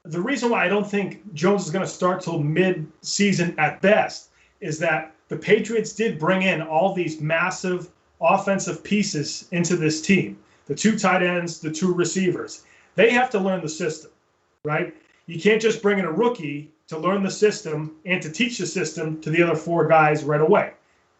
the reason why I don't think Jones is going to start till mid-season at best is that the Patriots did bring in all these massive offensive pieces into this team. The 2 tight ends, the 2 receivers. They have to learn the system, right? You can't just bring in a rookie to learn the system and to teach the system to the other 4 guys right away.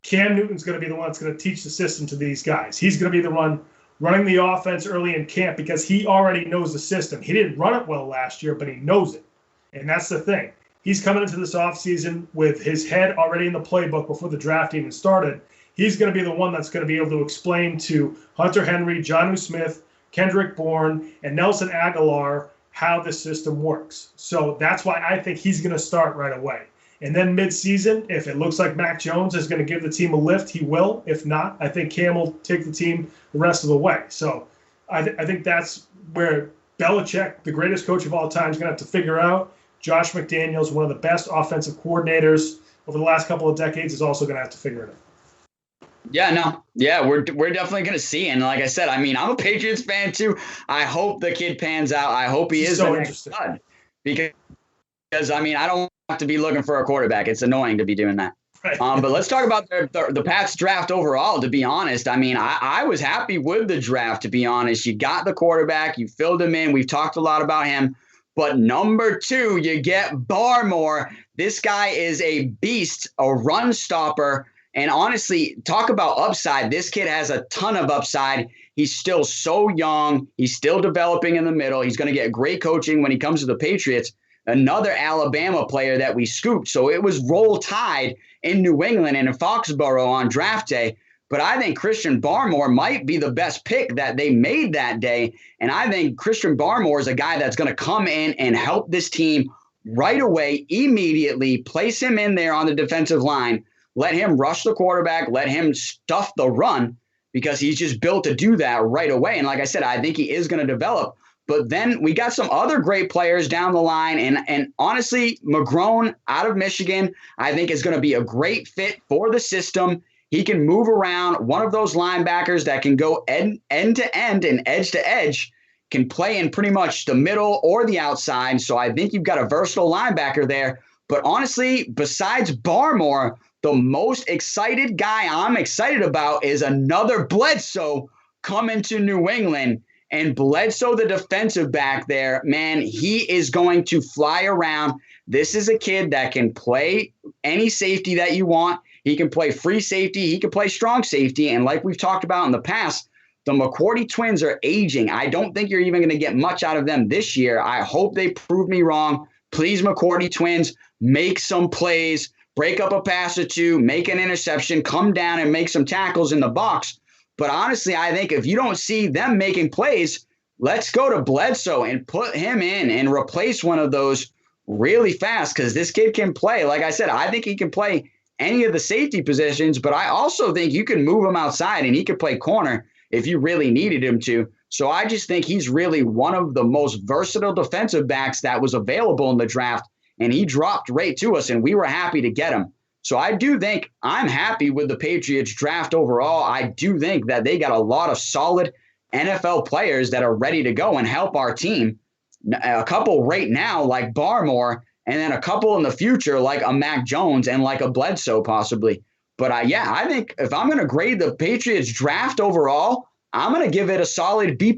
Cam Newton's going to be the one that's going to teach the system to these guys. He's going to be the one running the offense early in camp because he already knows the system. He didn't run it well last year, but he knows it. And that's the thing. He's coming into this offseason with his head already in the playbook before the draft even started. He's going to be the one that's going to be able to explain to Hunter Henry, Jonnu Smith, Kendrick Bourne, and Nelson Aguilar how this system works. So that's why I think he's going to start right away. And then mid-season, if it looks like Mac Jones is going to give the team a lift, he will. If not, I think Cam will take the team the rest of the way. So I think that's where Belichick, the greatest coach of all time, is going to have to figure out. Josh McDaniels, one of the best offensive coordinators over the last couple of decades, is also going to have to figure it out. We're definitely going to see. And like I said, I'm a Patriots fan too. I hope the kid pans out. I hope he is so interesting. Because I don't have to be looking for a quarterback. It's annoying to be doing that. Right. But let's talk about the Pats draft overall, to be honest. I was happy with the draft, to be honest. You got the quarterback. You filled him in. We've talked a lot about him. But number 2, you get Barmore. This guy is a beast, a run stopper. And honestly, talk about upside. This kid has a ton of upside. He's still so young. He's still developing in the middle. He's going to get great coaching when he comes to the Patriots. Another Alabama player that we scooped. So it was roll tide in New England and in Foxborough on draft day. But I think Christian Barmore might be the best pick that they made that day. And I think Christian Barmore is a guy that's going to come in and help this team right away, immediately, place him in there on the defensive line. Let him rush the quarterback. Let him stuff the run because he's just built to do that right away. And like I said, I think he is going to develop. But then we got some other great players down the line. And honestly, McGrone out of Michigan, I think is going to be a great fit for the system. He can move around, one of those linebackers that can go end to end and edge to edge, can play in pretty much the middle or the outside. So I think you've got a versatile linebacker there. But honestly, besides Barmore, the most excited guy I'm excited about is another Bledsoe coming to New England. And Bledsoe, the defensive back there, man, he is going to fly around. This is a kid that can play any safety that you want. He can play free safety. He can play strong safety. And like we've talked about in the past, the McCourty twins are aging. I don't think you're even going to get much out of them this year. I hope they prove me wrong. Please, McCourty twins, make some plays, break up a pass or 2, make an interception, come down and make some tackles in the box. But honestly, I think if you don't see them making plays, let's go to Bledsoe and put him in and replace one of those really fast because this kid can play. Like I said, I think he can play any of the safety positions, but I also think you can move him outside and he could play corner if you really needed him to. So I just think he's really one of the most versatile defensive backs that was available in the draft, and he dropped right to us, and we were happy to get him. So I do think I'm happy with the Patriots draft overall. I do think that they got a lot of solid NFL players that are ready to go and help our team. A couple right now like Barmore, and then a couple in the future like a Mac Jones and like a Bledsoe possibly. But I think if I'm going to grade the Patriots draft overall, I'm going to give it a solid B+.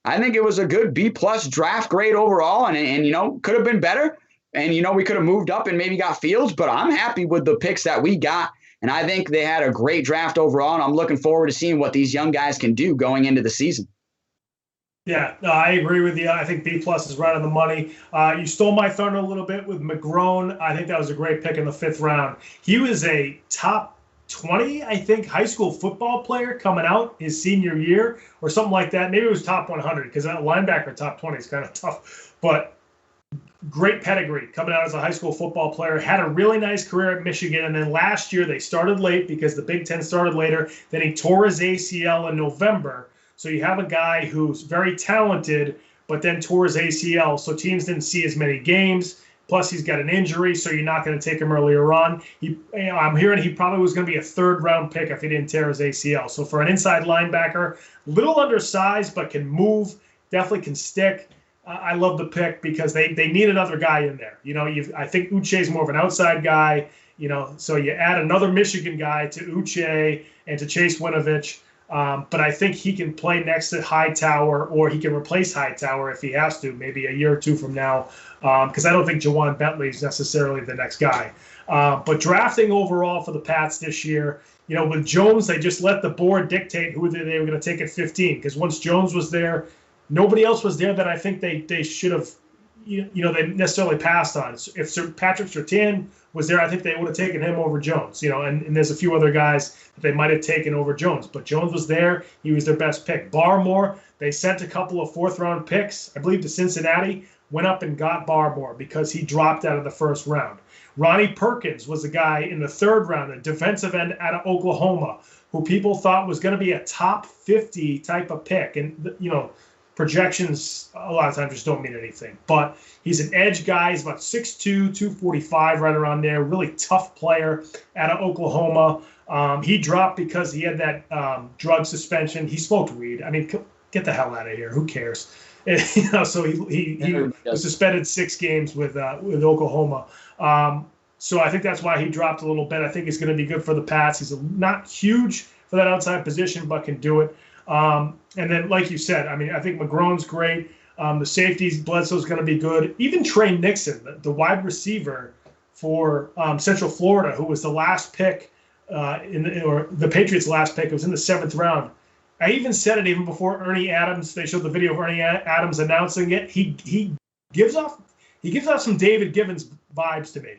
I think it was a good B+ draft grade overall, and could have been better. And, we could have moved up and maybe got Fields, but I'm happy with the picks that we got. And I think they had a great draft overall, and I'm looking forward to seeing what these young guys can do going into the season. Yeah, no, I agree with you. I think B+ is right on the money. You stole my thunder a little bit with McGrone. I think that was a great pick in the 5th round. He was a top 20, I think, high school football player coming out his senior year or something like that. Maybe it was top 100 because that linebacker top 20 is kind of tough. But great pedigree coming out as a high school football player, had a really nice career at Michigan. And then last year they started late because the Big Ten started later. Then he tore his ACL in November. So you have a guy who's very talented, but then tore his ACL. So teams didn't see as many games. Plus he's got an injury, so you're not going to take him earlier on. I'm hearing he probably was going to be a 3rd round pick if he didn't tear his ACL. So for an inside linebacker, little undersized, but can move, definitely can stick. I love the pick because they need another guy in there. I think Uche's more of an outside guy, so you add another Michigan guy to Uche and to Chase Winovich. But I think he can play next to Hightower, or he can replace Hightower if he has to, maybe a year or two from now, because I don't think Jawan Bentley is necessarily the next guy. But drafting overall for the Pats this year, with Jones, they just let the board dictate who they were going to take at 15, because once Jones was there, nobody else was there that I think they should have, they necessarily passed on. If Sir Patrick Surtain was there, I think they would have taken him over Jones, and there's a few other guys that they might have taken over Jones. But Jones was there. He was their best pick. Barmore, they sent a couple of 4th-round picks, I believe, to Cincinnati, went up and got Barmore because he dropped out of the 1st round. Ronnie Perkins was a guy in the 3rd round, a defensive end out of Oklahoma, who people thought was going to be a top 50 type of pick. And, projections a lot of times just don't mean anything. But he's an edge guy. He's about 6'2", 245, right around there. Really tough player out of Oklahoma. He dropped because he had that drug suspension. He smoked weed. I mean, get the hell out of here. Who cares? So he was suspended 6 games with Oklahoma. So I think that's why he dropped a little bit. I think he's going to be good for the Pats. He's not huge for that outside position, but can do it. And then, like you said, I think McGrone's great. The safeties, Bledsoe's going to be good. Even Trey Nixon, the wide receiver for Central Florida, who was the last pick or the Patriots' last pick, it was in the 7th round. I even said it even before Ernie Adams. They showed the video of Ernie Adams announcing it. He gives off some David Givens vibes to me.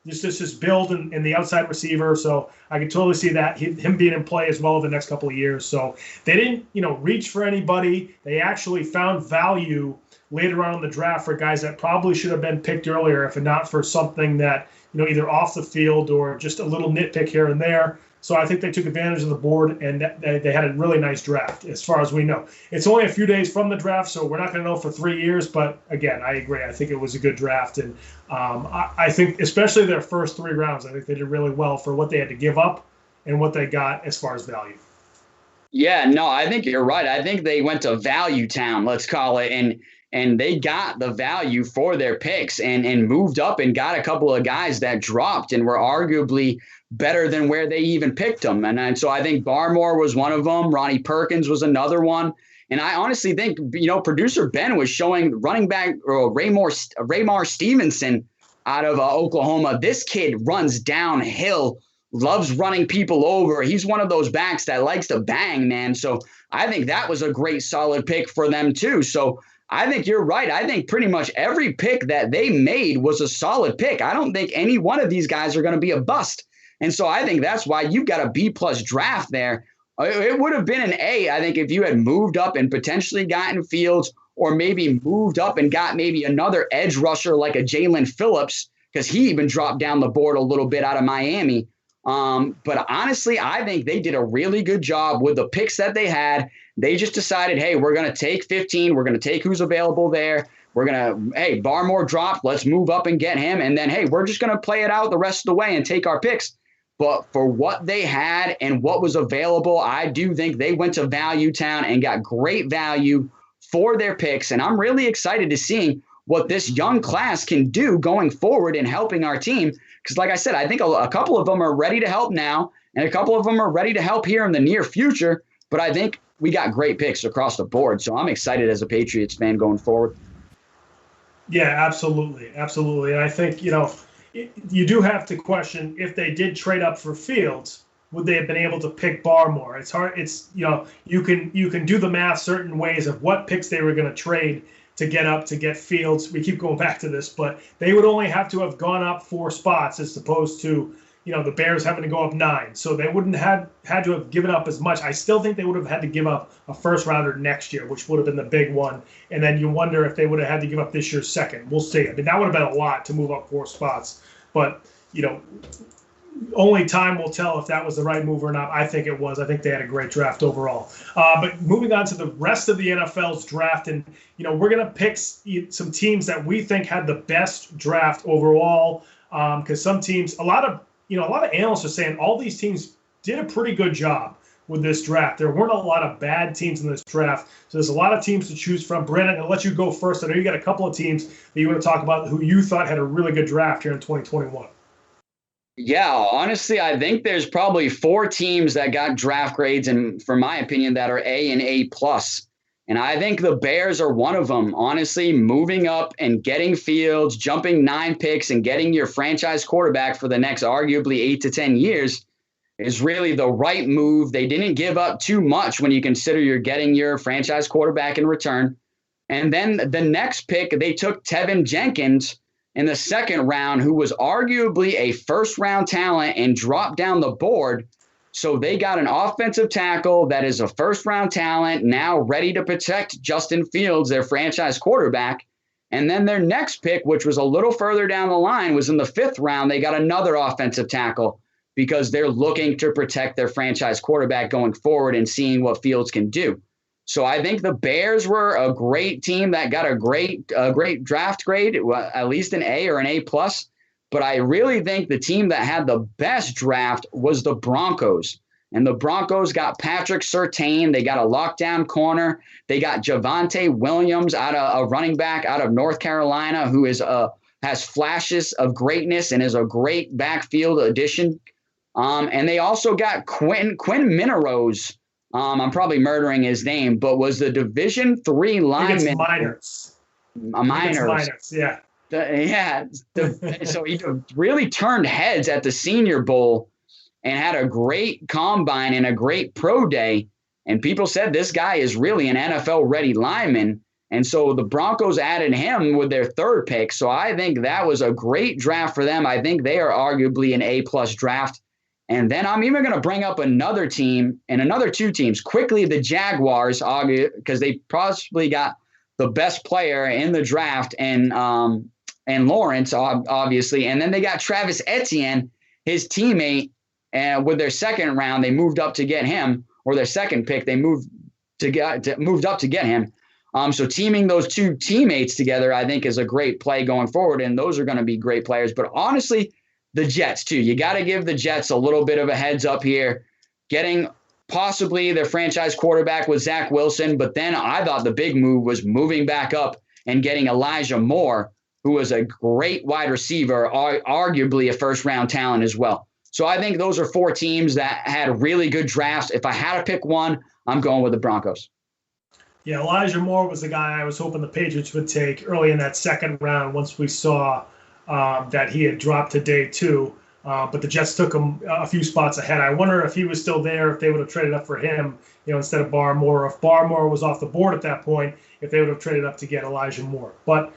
Just build in the outside receiver. So I can totally see that him being in play as well the next couple of years. So they didn't, reach for anybody. They actually found value later on in the draft for guys that probably should have been picked earlier, if not for something that, either off the field or just a little nitpick here and there. So I think they took advantage of the board, and they had a really nice draft, as far as we know. It's only a few days from the draft, so we're not going to know for 3 years. But, again, I agree. I think it was a good draft. And I think especially their first 3 rounds, I think they did really well for what they had to give up and what they got as far as value. Yeah, no, I think you're right. I think they went to value town, let's call it, and they got the value for their picks and moved up and got a couple of guys that dropped and were arguably better than where they even picked them. And so I think Barmore was one of them. Ronnie Perkins was another one. And I honestly think, producer Ben was showing running back Raymar Stevenson out of Oklahoma. This kid runs downhill, loves running people over. He's one of those backs that likes to bang, man. So I think that was a great solid pick for them too. So I think you're right. I think pretty much every pick that they made was a solid pick. I don't think any one of these guys are going to be a bust. And so I think that's why you've got a B+ draft there. It would have been an A, I think, if you had moved up and potentially gotten Fields, or maybe moved up and got maybe another edge rusher like a Jalen Phillips, because he even dropped down the board a little bit out of Miami. But honestly, I think they did a really good job with the picks that they had. They just decided, hey, we're going to take 15. We're going to take who's available there. We're going to, hey, Barmore dropped. Let's move up and get him. And then, hey, we're just going to play it out the rest of the way and take our picks. But for what they had and what was available, I do think they went to Value Town and got great value for their picks. And I'm really excited to see what this young class can do going forward in helping our team. Because like I said, I think a couple of them are ready to help now, and a couple of them are ready to help here in the near future. But I think we got great picks across the board. So I'm excited as a Patriots fan going forward. Yeah, absolutely, absolutely. And I think you do have to question if they did trade up for Fields, would they have been able to pick Barmore? It's hard. It's you can do the math certain ways of what picks they were going to trade to get up to get Fields. We keep going back to this, but they would only have to have gone up 4 spots as opposed to the Bears having to go up 9. So they wouldn't had to have given up as much. I still think they would have had to give up a first rounder next year, which would have been the big one. And then you wonder if they would have had to give up this year's second. We'll see. I mean, that would have been a lot to move up 4 spots. But, only time will tell if that was the right move or not. I think it was. I think they had a great draft overall. But moving on to the rest of the NFL's draft, and we're going to pick some teams that we think had the best draft overall. Because some teams, a lot of analysts are saying all these teams did a pretty good job with this draft. There weren't a lot of bad teams in this draft. So there's a lot of teams to choose from. Brandon, I'll let you go first. I know you got a couple of teams that you want to talk about who you thought had a really good draft here in 2021. Yeah, honestly, I think there's probably 4 teams that got draft grades, and for my opinion, that are A and A plus. And I think the Bears are one of them. Honestly, moving up and getting Fields, jumping 9 picks, and getting your franchise quarterback for the next arguably 8 to 10 years is really the right move. They didn't give up too much when you consider you're getting your franchise quarterback in return. And then the next pick, they took Tevin Jenkins in the second round, who was arguably a first-round talent and dropped down the board. So they got an offensive tackle that is a first-round talent, now ready to protect Justin Fields, their franchise quarterback. And then their next pick, which was a little further down the line, was in the 5th round. They got another offensive tackle because they're looking to protect their franchise quarterback going forward and seeing what Fields can do. So I think the Bears were a great team that got a great draft grade, at least an A or an A plus. But I really think the team that had the best draft was the Broncos. And the Broncos got Patrick Surtain. They got a lockdown corner. They got Javonte Williams, out of a running back out of North Carolina, who has flashes of greatness and is a great backfield addition. And they also got Quinn Minarose. I'm probably murdering his name, but was the Division III lineman. Miners. Yeah. So he really turned heads at the Senior Bowl and had a great combine and a great pro day. And people said this guy is really an NFL-ready lineman. And so the Broncos added him with their 3rd pick. So I think that was a great draft for them. I think they are arguably an A-plus draft. And then I'm even going to bring up another team and another 2 teams. Quickly, the Jaguars, because they possibly got the best player in the draft, and Lawrence, obviously. And then they got Travis Etienne, his teammate, and with their 2nd round, they moved up to get him, or their 2nd pick, they moved up to get him. So teaming those 2 teammates together, I think, is a great play going forward, and those are going to be great players. But honestly, the Jets, too. You got to give the Jets a little bit of a heads up here, getting possibly their franchise quarterback with Zach Wilson. But then I thought the big move was moving back up and getting Elijah Moore, who was a great wide receiver, arguably a first-round talent as well. So I think those are 4 teams that had really good drafts. If I had to pick one, I'm going with the Broncos. Yeah, Elijah Moore was the guy I was hoping the Patriots would take early in that 2nd round once we saw that he had dropped to day 2. But the Jets took him a few spots ahead. I wonder if he was still there, if they would have traded up for him, instead of Barmore. If Barmore was off the board at that point, if they would have traded up to get Elijah Moore. But,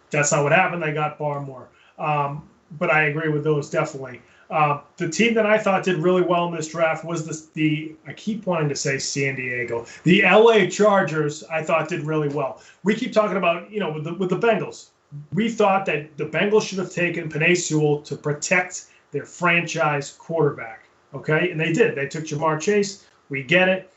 that's not what happened. They got Barmore. But I agree with those definitely. The team that I thought did really well in this draft was I keep wanting to say San Diego. The LA Chargers, I thought, did really well. We keep talking about, with the Bengals. We thought that the Bengals should have taken Paye Sewell to protect their franchise quarterback. Okay, and they did. They took Jamar Chase. We get it.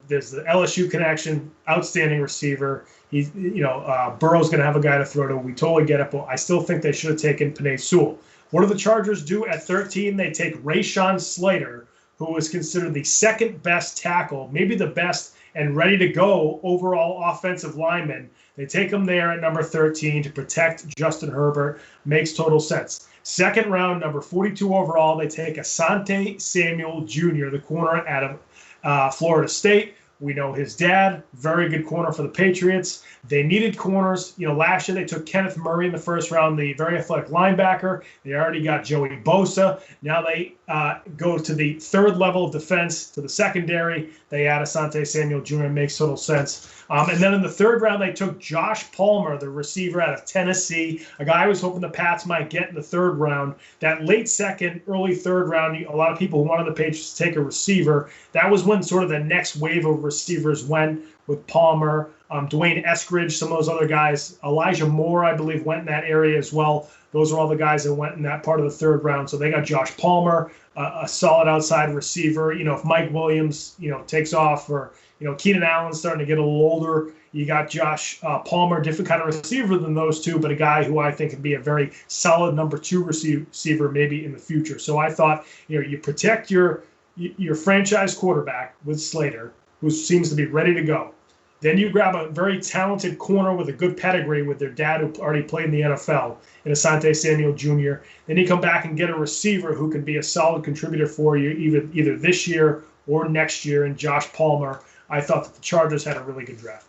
There's the LSU connection. Outstanding receiver. He's, Burrow's going to have a guy to throw to. We totally get it. But I still think they should have taken Paye Sewell. What do the Chargers do at 13? They take Rashawn Slater, who was considered the 2nd best tackle, maybe the best, and ready to go overall offensive lineman. They take him there at number 13 to protect Justin Herbert. Makes total sense. 2nd round, number 42 overall, they take Asante Samuel Jr., the corner out of Florida State, We know his dad, very good corner for the Patriots. They needed corners. Last year they took Kenneth Murray in the first round, the very athletic linebacker. They already got Joey Bosa. Now they go to the third level of defense, to the secondary. They add Asante Samuel Jr. Makes total sense. And then in the third round, they took Josh Palmer, the receiver out of Tennessee, a guy I was hoping the Pats might get in the third round. That late second, early third round, a lot of people wanted the Patriots to take a receiver. That was when sort of the next wave of receivers went with Palmer, Dwayne Eskridge, some of those other guys. Elijah Moore, I believe, went in that area as well. Those are all the guys that went in that part of the third round. So they got Josh Palmer, a solid outside receiver. If Mike Williams, takes off, or Keenan Allen's starting to get a little older, you got Josh Palmer, different kind of receiver than those two, but a guy who I think can be a very solid number 2 receiver maybe in the future. So I thought, you protect your franchise quarterback with Slater, who seems to be ready to go. Then you grab a very talented corner with a good pedigree with their dad who already played in the NFL, in Asante Samuel Jr. Then you come back and get a receiver who can be a solid contributor for you either this year or next year, in Josh Palmer. I thought that the Chargers had a really good draft.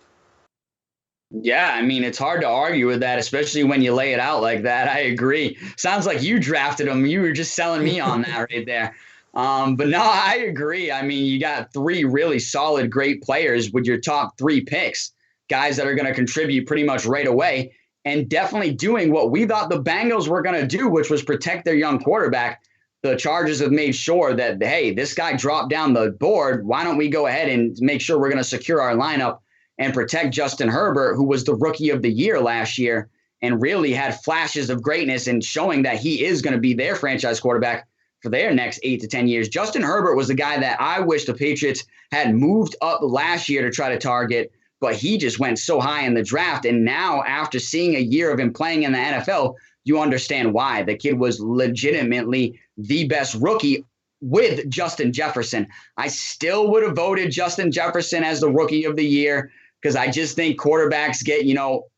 Yeah, I mean, it's hard to argue with that, especially when you lay it out like that. I agree. Sounds like you drafted him. You were just selling me on that right there. But no, I agree. I mean, you got 3 really solid, great players with your top 3 picks, guys that are going to contribute pretty much right away, and definitely doing what we thought the Bengals were going to do, which was protect their young quarterback. The Chargers have made sure that, hey, this guy dropped down the board. Why don't we go ahead and make sure we're going to secure our lineup and protect Justin Herbert, who was the rookie of the year last year and really had flashes of greatness and showing that he is going to be their franchise quarterback for their next 8 to 10 years. Justin Herbert was the guy that I wish the Patriots had moved up last year to try to target, but he just went so high in the draft. And now, after seeing a year of him playing in the NFL, you understand why. The kid was legitimately the best rookie with Justin Jefferson. I still would have voted Justin Jefferson as the rookie of the year, because I just think quarterbacks get,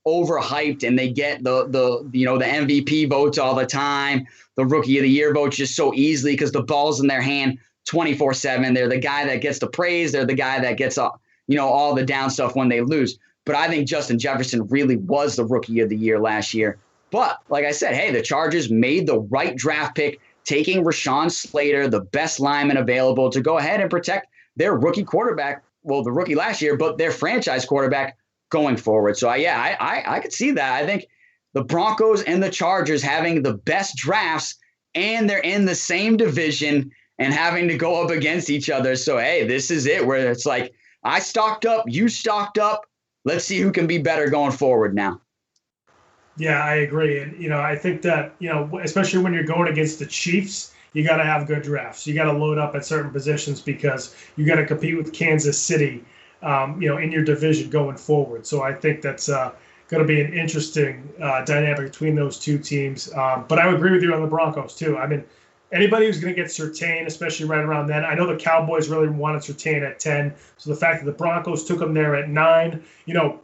overhyped, and they get the MVP votes all the time, the rookie of the year votes just so easily because the ball's in their hand 24/7. They're the guy that gets the praise. They're the guy that gets all the down stuff when they lose. But I think Justin Jefferson really was the rookie of the year last year. But like I said, hey, the Chargers made the right draft pick, taking Rashawn Slater, the best lineman available, to go ahead and protect their rookie quarterback. Well, the rookie last year, but their franchise quarterback going forward. So, I could see that. I think the Broncos and the Chargers having the best drafts, and they're in the same division and having to go up against each other. So, hey, this is it, where it's like, I stocked up, you stocked up. Let's see who can be better going forward now. Yeah, I agree. And, I think that, especially when you're going against the Chiefs, you got to have good drafts. You got to load up at certain positions because you got to compete with Kansas City, in your division going forward. So I think that's going to be an interesting dynamic between those two teams. But I would agree with you on the Broncos too. I mean, anybody who's going to get Surtain, especially right around then. I know the Cowboys really wanted Surtain at 10. So the fact that the Broncos took him there at 9,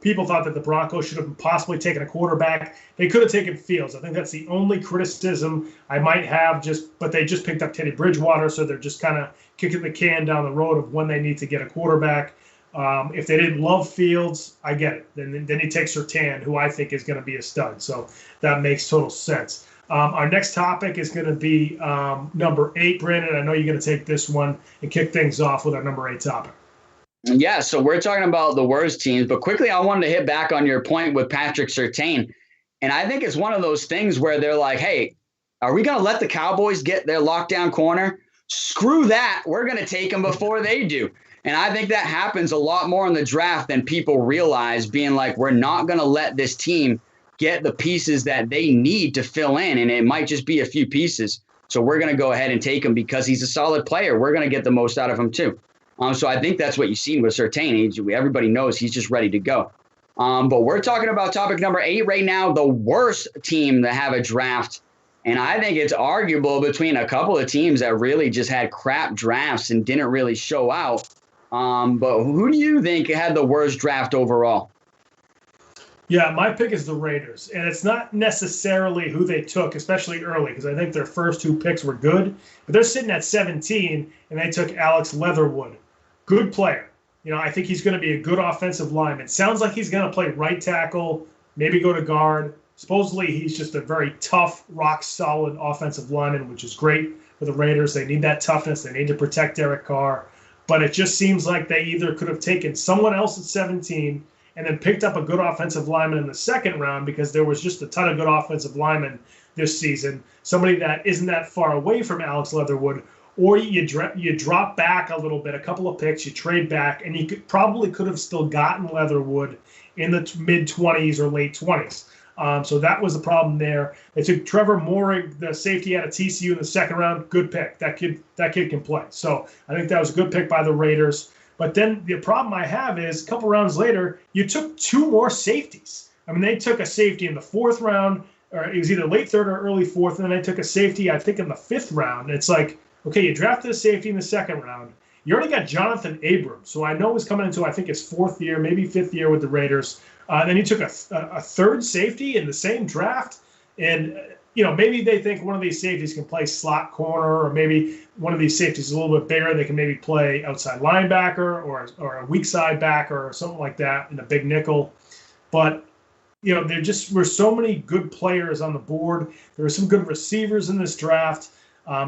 people thought that the Broncos should have possibly taken a quarterback. They could have taken Fields. I think that's the only criticism I might have, but they just picked up Teddy Bridgewater, so they're just kind of kicking the can down the road of when they need to get a quarterback. If they didn't love Fields, I get it. Then you take Surtain, who I think is going to be a stud. So that makes total sense. Our next topic is going to be number 8, Brandon. I know you're going to take this one and kick things off with our number 8 topic. Yeah, so we're talking about the worst teams, but quickly I wanted to hit back on your point with Patrick Surtain. And I think it's one of those things where they're like, hey, are we going to let the Cowboys get their lockdown corner? Screw that. We're going to take them before they do. And I think that happens a lot more in the draft than people realize, being like, we're not going to let this team get the pieces that they need to fill in, and it might just be a few pieces. So we're going to go ahead and take him because he's a solid player. We're going to get the most out of him too. So I think that's what you've seen with Surtain. Everybody knows he's just ready to go. But we're talking about topic number 8 right now, the worst team to have a draft. And I think it's arguable between a couple of teams that really just had crap drafts and didn't really show out. But who do you think had the worst draft overall? Yeah, my pick is the Raiders, and it's not necessarily who they took, especially early, because I think their first 2 picks were good, but they're sitting at 17, and they took Alex Leatherwood. Good player. I think he's going to be a good offensive lineman. Sounds like he's going to play right tackle, maybe go to guard. Supposedly, he's just a very tough, rock-solid offensive lineman, which is great for the Raiders. They need that toughness. They need to protect Derek Carr. But it just seems like they either could have taken someone else at 17 and then picked up a good offensive lineman in the second round, because there was just a ton of good offensive linemen this season, somebody that isn't that far away from Alex Leatherwood, or you drop back a little bit, a couple of picks, you trade back, and you probably could have still gotten Leatherwood in the mid-20s or late 20s. So that was the problem there. They took Trevor Moorig, the safety out of TCU, in the second round. Good pick. That kid can play. So I think that was a good pick by the Raiders. But then the problem I have is a couple rounds later, you took 2 more safeties. I mean, they took a safety in the 4th round, or it was either late 3rd or early 4th, and then they took a safety, I think, in the 5th round. It's like, okay, you drafted a safety in the 2nd round. You already got Jonathan Abrams, who I know is coming into, I think, his 4th year, maybe 5th year with the Raiders. Then you took a 3rd safety in the same draft. And, maybe they think one of these safeties can play slot corner, or maybe one of these safeties is a little bit bigger. They can maybe play outside linebacker or a weak side backer or something like that in a big nickel. But, there just were so many good players on the board. There were some good receivers in this draft.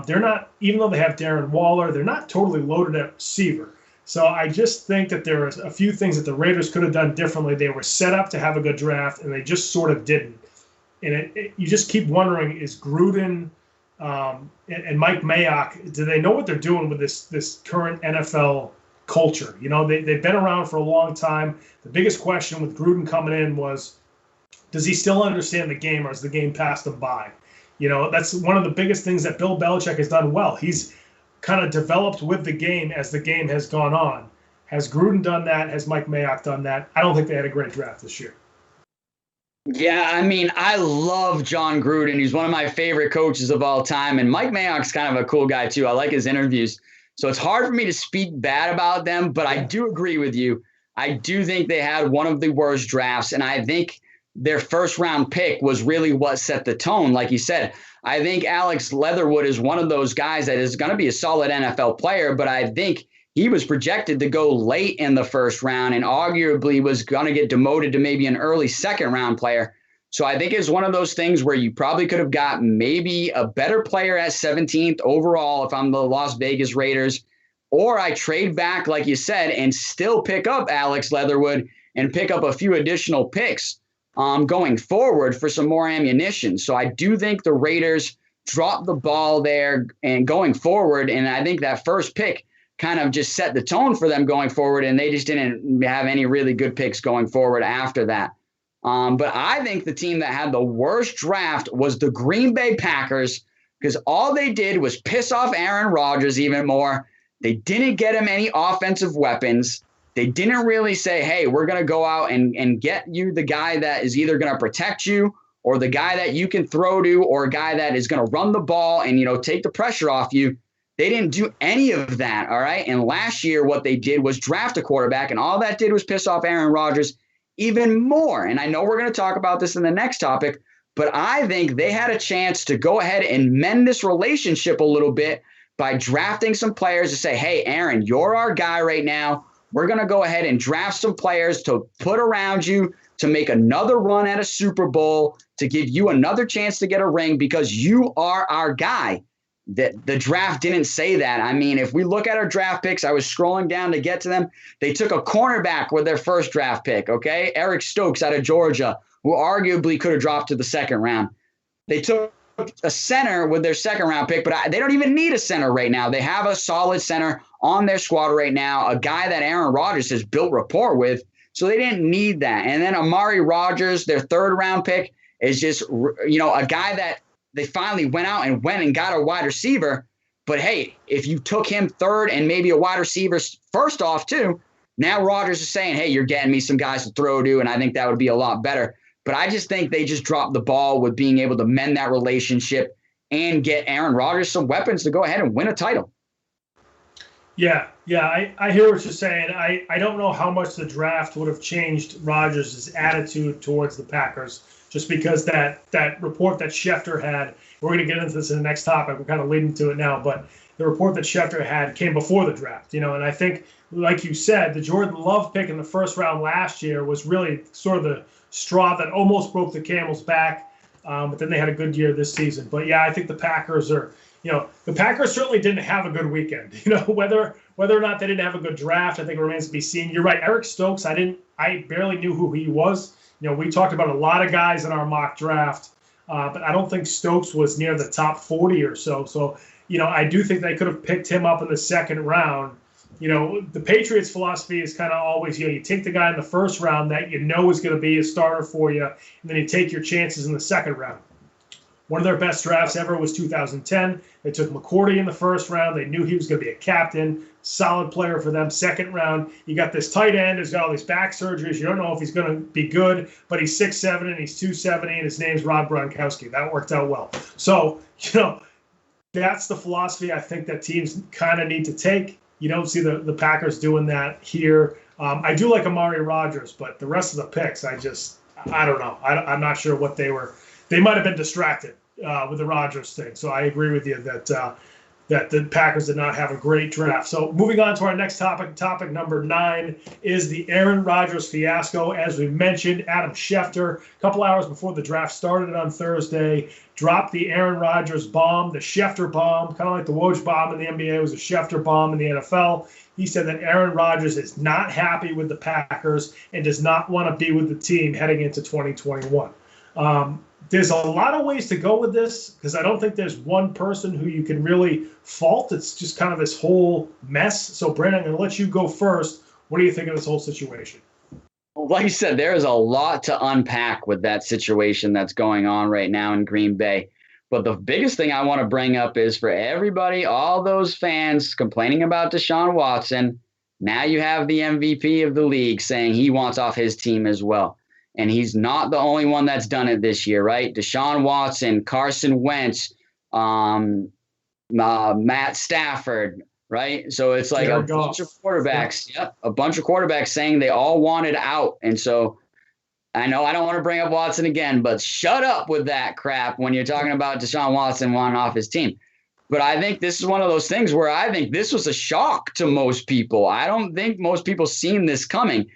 They're not, even though they have Darren Waller, they're not totally loaded at receiver. So I just think that there are a few things that the Raiders could have done differently. They were set up to have a good draft, and they just sort of didn't. And you just keep wondering, is Gruden and Mike Mayock, do they know what they're doing with this current NFL culture? They've been around for a long time. The biggest question with Gruden coming in was, does he still understand the game, or has the game passed him by? That's one of the biggest things that Bill Belichick has done well. He's kind of developed with the game as the game has gone on. Has Gruden done that? Has Mike Mayock done that? I don't think they had a great draft this year. Yeah, I mean, I love John Gruden. He's one of my favorite coaches of all time. And Mike Mayock's kind of a cool guy, too. I like his interviews. So it's hard for me to speak bad about them, but I do agree with you. I do think they had one of the worst drafts, and I think their 1st-round pick was really what set the tone. Like you said, I think Alex Leatherwood is one of those guys that is going to be a solid NFL player, but I think he was projected to go late in the 1st round and arguably was going to get demoted to maybe an early 2nd-round player. So I think it's one of those things where you probably could have got maybe a better player at 17th overall if I'm the Las Vegas Raiders, or I trade back, like you said, and still pick up Alex Leatherwood and pick up a few additional picks going forward for some more ammunition. So I do think the Raiders dropped the ball there and going forward, and I think that 1st pick kind of just set the tone for them going forward, and they just didn't have any really good picks going forward after that. But I think the team that had the worst draft was the Green Bay Packers, because all they did was piss off Aaron Rodgers even more. They didn't get him any offensive weapons. They didn't really say, hey, we're going to go out and get you the guy that is either going to protect you, or the guy that you can throw to, or a guy that is going to run the ball and, take the pressure off you. They didn't do any of that, all right? And last year what they did was draft a quarterback, and all that did was piss off Aaron Rodgers even more. And I know we're going to talk about this in the next topic, but I think they had a chance to go ahead and mend this relationship a little bit by drafting some players to say, hey, Aaron, you're our guy right now. We're going to go ahead and draft some players to put around you to make another run at a Super Bowl, to give you another chance to get a ring because you are our guy. The draft didn't say that. I mean, if we look at our draft picks, I was scrolling down to get to them. They took a cornerback with their 1st draft pick, okay? Eric Stokes out of Georgia, who arguably could have dropped to the 2nd round. They took a center with their 2nd round pick, but they don't even need a center right now. They have a solid center on their squad right now, a guy that Aaron Rodgers has built rapport with, so they didn't need that. And then Amari Rodgers, their 3rd round pick, is just, a guy that they finally went out and got a wide receiver. But hey, if you took him 3rd and maybe a wide receiver 1st off too, now Rodgers is saying, hey, you're getting me some guys to throw to, and I think that would be a lot better. But I just think they just dropped the ball with being able to mend that relationship and get Aaron Rodgers some weapons to go ahead and win a title. Yeah, I hear what you're saying. I don't know how much the draft would have changed Rodgers' attitude towards the Packers, just because that report that Schefter had, we're going to get into this in the next topic. We're kind of leading to it now, but the report that Schefter had came before the draft, and I think, like you said, the Jordan Love pick in the first round last year was really sort of the straw that almost broke the camel's back, but then they had a good year this season. But yeah, I think the Packers are, the Packers certainly didn't have a good weekend. Whether or not they didn't have a good draft, I think remains to be seen. You're right, Eric Stokes, I barely knew who he was. We talked about a lot of guys in our mock draft, but I don't think Stokes was near the top 40 or so. So, I do think they could have picked him up in the second round. The Patriots' philosophy is kind of always, you take the guy in the first round that is going to be a starter for you, and then you take your chances in the second round. One of their best drafts ever was 2010. They took McCourty in the first round. They knew he was going to be a captain, solid player for them. Second round, you got this tight end who's got all these back surgeries. You don't know if he's going to be good, but he's 6'7", and he's 270, and his name's Rob Gronkowski. That worked out well. So, that's the philosophy I think that teams kind of need to take. You don't see the Packers doing that here. I do like Amari Rodgers, but the rest of the picks, I don't know. I'm not sure what they were. They might have been distracted with the Rodgers thing. So I agree with you that the Packers did not have a great draft. So moving on to our next topic. Topic number 9 is the Aaron Rodgers fiasco. As we mentioned, Adam Schefter, a couple hours before the draft started on Thursday, dropped the Aaron Rodgers bomb, the Schefter bomb, kind of like the Woj bomb in the NBA was a Schefter bomb in the NFL. He said that Aaron Rodgers is not happy with the Packers and does not want to be with the team heading into 2021. There's a lot of ways to go with this because I don't think there's one person who you can really fault. It's just kind of this whole mess. So, Brandon, I'm going to let you go first. What do you think of this whole situation? Well, like you said, there is a lot to unpack with that situation that's going on right now in Green Bay. But the biggest thing I want to bring up is for everybody, all those fans complaining about Deshaun Watson, now you have the MVP of the league saying he wants off his team as well. And he's not the only one that's done it this year, right? Deshaun Watson, Carson Wentz, Matt Stafford, right? So it's like a bunch of quarterbacks. Yep, a bunch of quarterbacks saying they all wanted out. And so I know I don't want to bring up Watson again, but shut up with that crap when you're talking about Deshaun Watson wanting off his team. But I think this is one of those things where I think this was a shock to most people. I don't think most people seen this coming.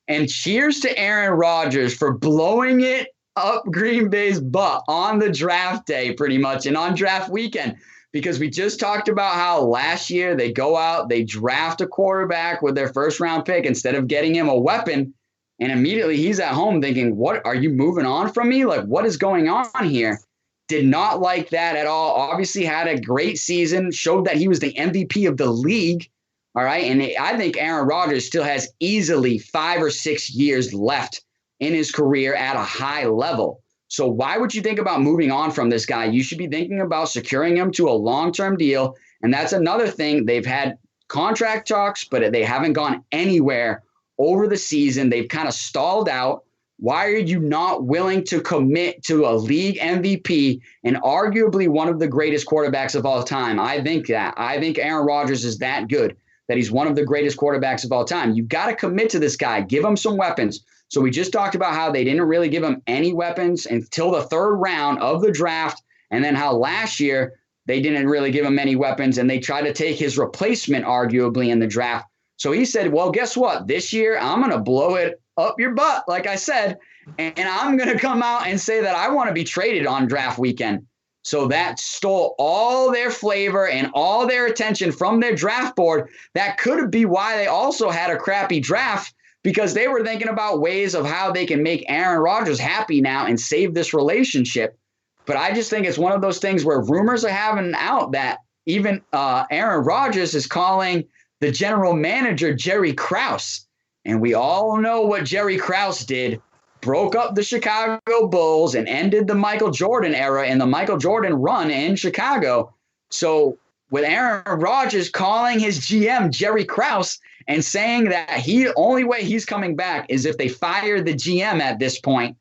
And cheers to Aaron Rodgers for blowing it up Green Bay's butt on the draft day pretty much and on draft weekend. Because we just talked about how last year they go out, they draft a quarterback with their first round pick instead of getting him a weapon. And immediately he's at home thinking, what, are you moving on from me? Like, what is going on here? Did not like that at all. Obviously had a great season, showed that he was the MVP of the league. All right. And I think Aaron Rodgers still has easily 5 or 6 years left in his career at a high level. So why would you think about moving on from this guy? You should be thinking about securing him to a long-term deal. And that's another thing. They've had contract talks, but they haven't gone anywhere over the season. They've kind of stalled out. Why are you not willing to commit to a league MVP and arguably one of the greatest quarterbacks of all time? I think Aaron Rodgers is that good, that he's one of the greatest quarterbacks of all time. You've got to commit to this guy. Give him some weapons. So we just talked about how they didn't really give him any weapons until the third round of the draft, and then how last year they didn't really give him any weapons, and they tried to take his replacement arguably in the draft. So he said, well, guess what? This year I'm going to blow it up your butt, like I said, and I'm going to come out and say that I want to be traded on draft weekend. So that stole all their flavor and all their attention from their draft board. That could be why they also had a crappy draft, because they were thinking about ways of how they can make Aaron Rodgers happy now and save this relationship. But I just think it's one of those things where rumors are having out that even Aaron Rodgers is calling the general manager Jerry Krause. And we all know what Jerry Krause did. Broke up the Chicago Bulls and ended the Michael Jordan era and the Michael Jordan run in Chicago. So with Aaron Rodgers calling his GM Jerry Krause and saying that only way he's coming back is if they fire the GM at this point,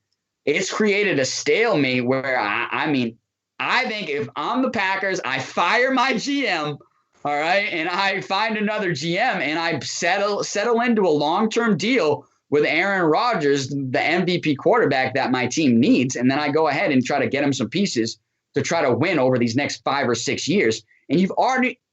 it's created a stalemate where I think if I'm the Packers, I fire my GM, all right, and I find another GM and I settle into a long-term deal with Aaron Rodgers, the MVP quarterback that my team needs, and then I go ahead and try to get him some pieces to try to win over these next 5 or 6 years. and you've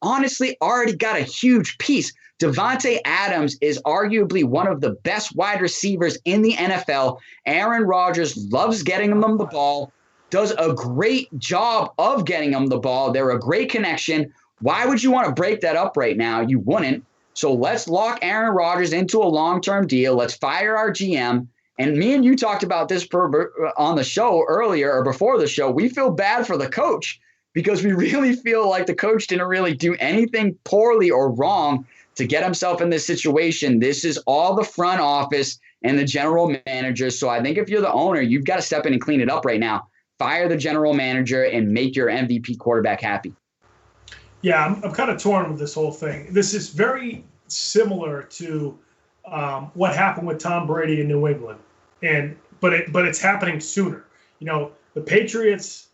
honestly already got a huge piece. Davante Adams is arguably one of the best wide receivers in the NFL. Aaron Rodgers loves getting him the ball, does a great job of getting him the ball. They're a great connection. Why would you want to break that up right now? You wouldn't. So let's lock Aaron Rodgers into a long-term deal. Let's fire our GM. And me and you talked about this on the show earlier or before the show. We feel bad for the coach because we really feel like the coach didn't really do anything poorly or wrong to get himself in this situation. This is all the front office and the general manager. So I think if you're the owner, you've got to step in and clean it up right now. Fire the general manager and make your MVP quarterback happy. Yeah, I'm kind of torn with this whole thing. This is very similar to what happened with Tom Brady in New England, but it's happening sooner. You know, the Patriots,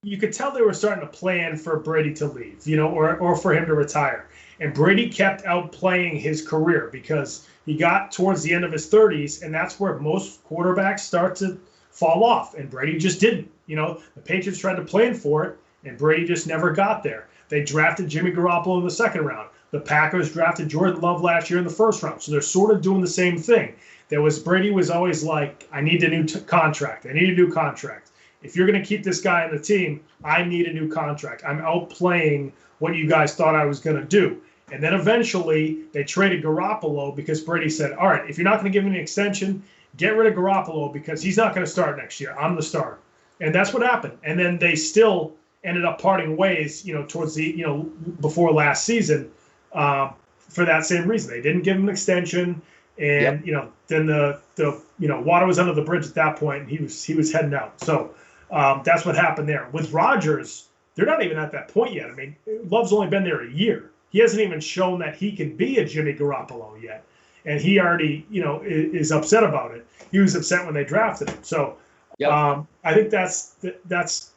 you could tell they were starting to plan for Brady to leave, you know, or for him to retire. And Brady kept outplaying his career because he got towards the end of his 30s, and that's where most quarterbacks start to fall off. And Brady just didn't. You know, the Patriots tried to plan for it, and Brady just never got there. They drafted Jimmy Garoppolo in the second round. The Packers drafted Jordan Love last year in the first round. So they're sort of doing the same thing. Brady was always like, I need a new contract. I need a new contract. If you're going to keep this guy on the team, I need a new contract. I'm outplaying what you guys thought I was going to do. And then eventually they traded Garoppolo because Brady said, all right, if you're not going to give me an extension, get rid of Garoppolo because he's not going to start next year. I'm the starter. And that's what happened. And then they still ended up parting ways, you know, towards the, you know, before last season for that same reason. They didn't give him an extension. And, you know, then the water was under the bridge at that point, and he was heading out. So that's what happened there. With Rodgers, they're not even at that point yet. I mean, Love's only been there a year. He hasn't even shown that he can be a Jimmy Garoppolo yet. And he already, you know, is upset about it. He was upset when they drafted him. So I think that's,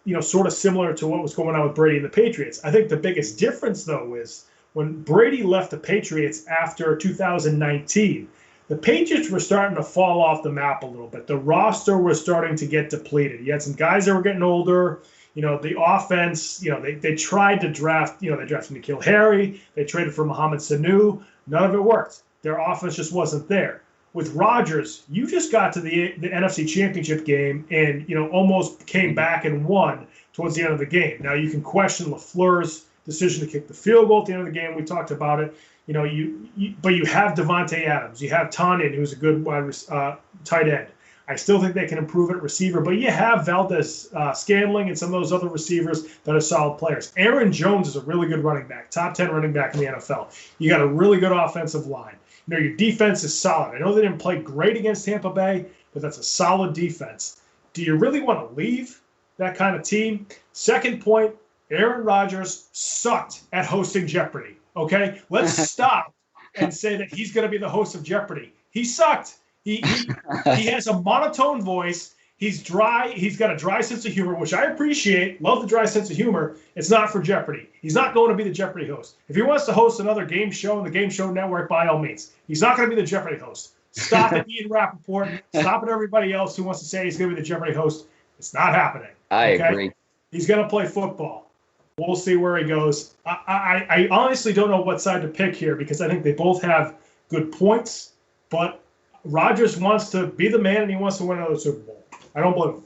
you know, sort of similar to what was going on with Brady and the Patriots. I think the biggest difference, though, is when Brady left the Patriots after 2019, the Patriots were starting to fall off the map a little bit. The roster was starting to get depleted. You had some guys that were getting older. You know, the offense, you know, they tried to draft, you know, they drafted N'Keal Harry. They traded for Mohamed Sanu. None of it worked. Their offense just wasn't there. With Rodgers, you just got to the NFC Championship game and, you know, almost came back and won towards the end of the game. Now, you can question LaFleur's decision to kick the field goal at the end of the game. We talked about it. You know, but you have Davante Adams. You have Tanyan, who's a good tight end. I still think they can improve at receiver, but you have Valdez Scantling and some of those other receivers that are solid players. Aaron Jones is a really good running back, top 10 running back in the NFL. You got a really good offensive line. You know, your defense is solid. I know they didn't play great against Tampa Bay, but that's a solid defense. Do you really want to leave that kind of team? Second point, Aaron Rodgers sucked at hosting Jeopardy, okay? Let's stop and say that he's going to be the host of Jeopardy. He sucked. He has a monotone voice. He's dry. He's got a dry sense of humor, which I appreciate. Love the dry sense of humor. It's not for Jeopardy. He's not going to be the Jeopardy host. If he wants to host another game show on the Game Show Network, by all means. He's not going to be the Jeopardy host. Stop at Ian Rappaport. Stop at everybody else who wants to say he's going to be the Jeopardy host. It's not happening. I agree. He's going to play football. We'll see where he goes. I honestly don't know what side to pick here because I think they both have good points, but Rodgers wants to be the man and he wants to win another Super Bowl. I don't blame him.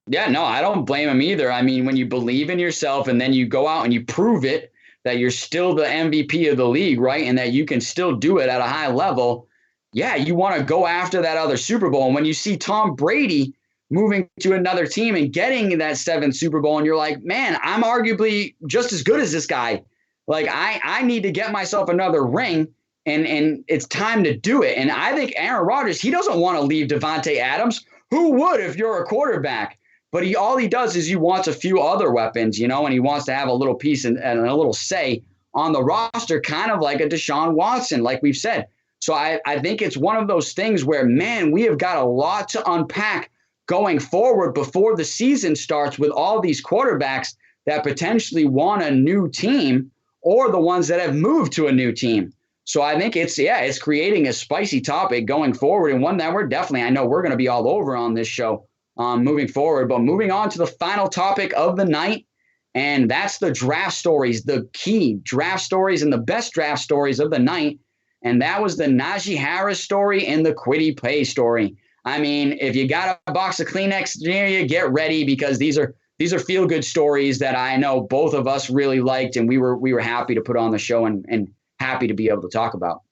Yeah, no, I don't blame him either. I mean, when you believe in yourself and then you go out and you prove it that you're still the MVP of the league, right, and that you can still do it at a high level, yeah, you want to go after that other Super Bowl. And when you see Tom Brady moving to another team and getting that 7th Super Bowl, and you're like, man, I'm arguably just as good as this guy. Like, I need to get myself another ring. And it's time to do it. And I think Aaron Rodgers, he doesn't want to leave Davante Adams. Who would if you're a quarterback? But all he does is he wants a few other weapons, you know, and he wants to have a little piece and a little say on the roster, kind of like a Deshaun Watson, like we've said. So I think it's one of those things where, man, we have got a lot to unpack going forward before the season starts with all these quarterbacks that potentially want a new team or the ones that have moved to a new team. So I think it's creating a spicy topic going forward and one that I know we're going to be all over on this show moving forward. But moving on to the final topic of the night, And that's the draft stories, the key draft stories and the best draft stories of the night. And that was the Najee Harris story and the Kwity Paye story. I mean, if you got a box of Kleenex near you, get ready, because these are feel-good stories that I know both of us really liked, and we were happy to put on the show and happy to be able to talk about.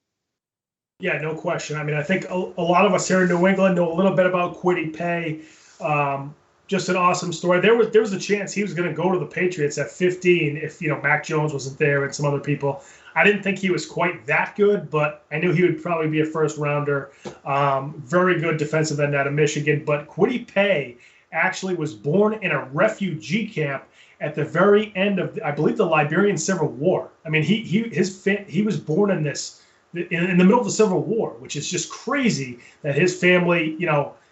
Yeah, no question. I mean, I think a lot of us here in New England know a little bit about Kwity Paye. Just an awesome story. There was a chance he was going to go to the Patriots at 15 if, Mac Jones wasn't there and some other people. I didn't think he was quite that good, but I knew he would probably be a first rounder. Very good defensive end out of Michigan. But Kwity Paye actually was born in a refugee camp at the very end of, I believe, the Liberian Civil War. I mean, he was born in the middle of the Civil War, which is just crazy that his family,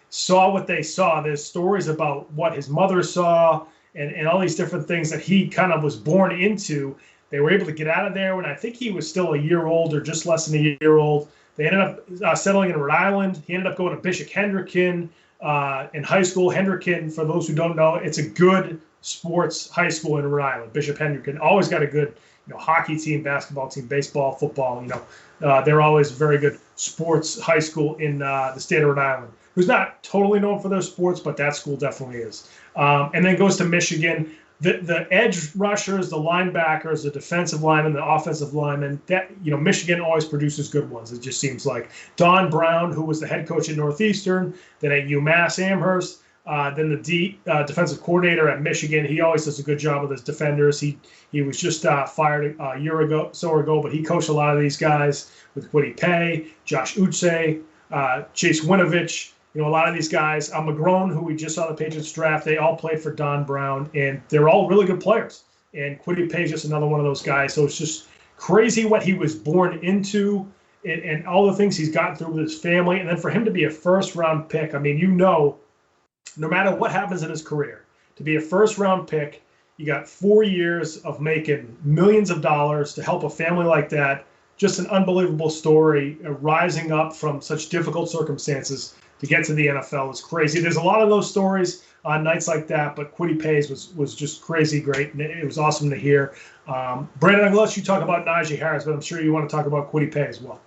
saw what they saw. There's stories about what his mother saw and all these different things that he kind of was born into. They were able to get out of there when I think he was still a year old or just less than a year old. They ended up settling in Rhode Island. He ended up going to Bishop Hendricken in high school. Hendricken, for those who don't know, it's a good sports high school in Rhode Island. Bishop Hendricken always got a good hockey team, basketball team, baseball, football. They're always very good sports high school in the state of Rhode Island, who's not totally known for their sports, but that school definitely is. And then goes to Michigan. The edge rushers, the linebackers, the defensive linemen, the offensive linemen, Michigan always produces good ones. It just seems like Don Brown, who was the head coach at Northeastern, then at UMass Amherst, then the defensive coordinator at Michigan. He always does a good job with his defenders. He was just fired a year ago, but he coached a lot of these guys with Kwity Paye, Josh Uche, Chase Winovich. A lot of these guys, McGrone, who we just saw the Patriots draft, they all played for Don Brown, and they're all really good players. And Kwity Paye is just another one of those guys. So it's just crazy what he was born into and all the things he's gotten through with his family. And then for him to be a first-round pick, I mean, no matter what happens in his career, to be a first-round pick, you got 4 years of making millions of dollars to help a family like that. Just an unbelievable story, rising up from such difficult circumstances to get to the NFL is crazy. There's a lot of those stories on nights like that, but Kwity Paye's was just crazy great, and it was awesome to hear. Brandon, I'm going to let you talk about Najee Harris, but I'm sure you want to talk about Kwity Paye as well.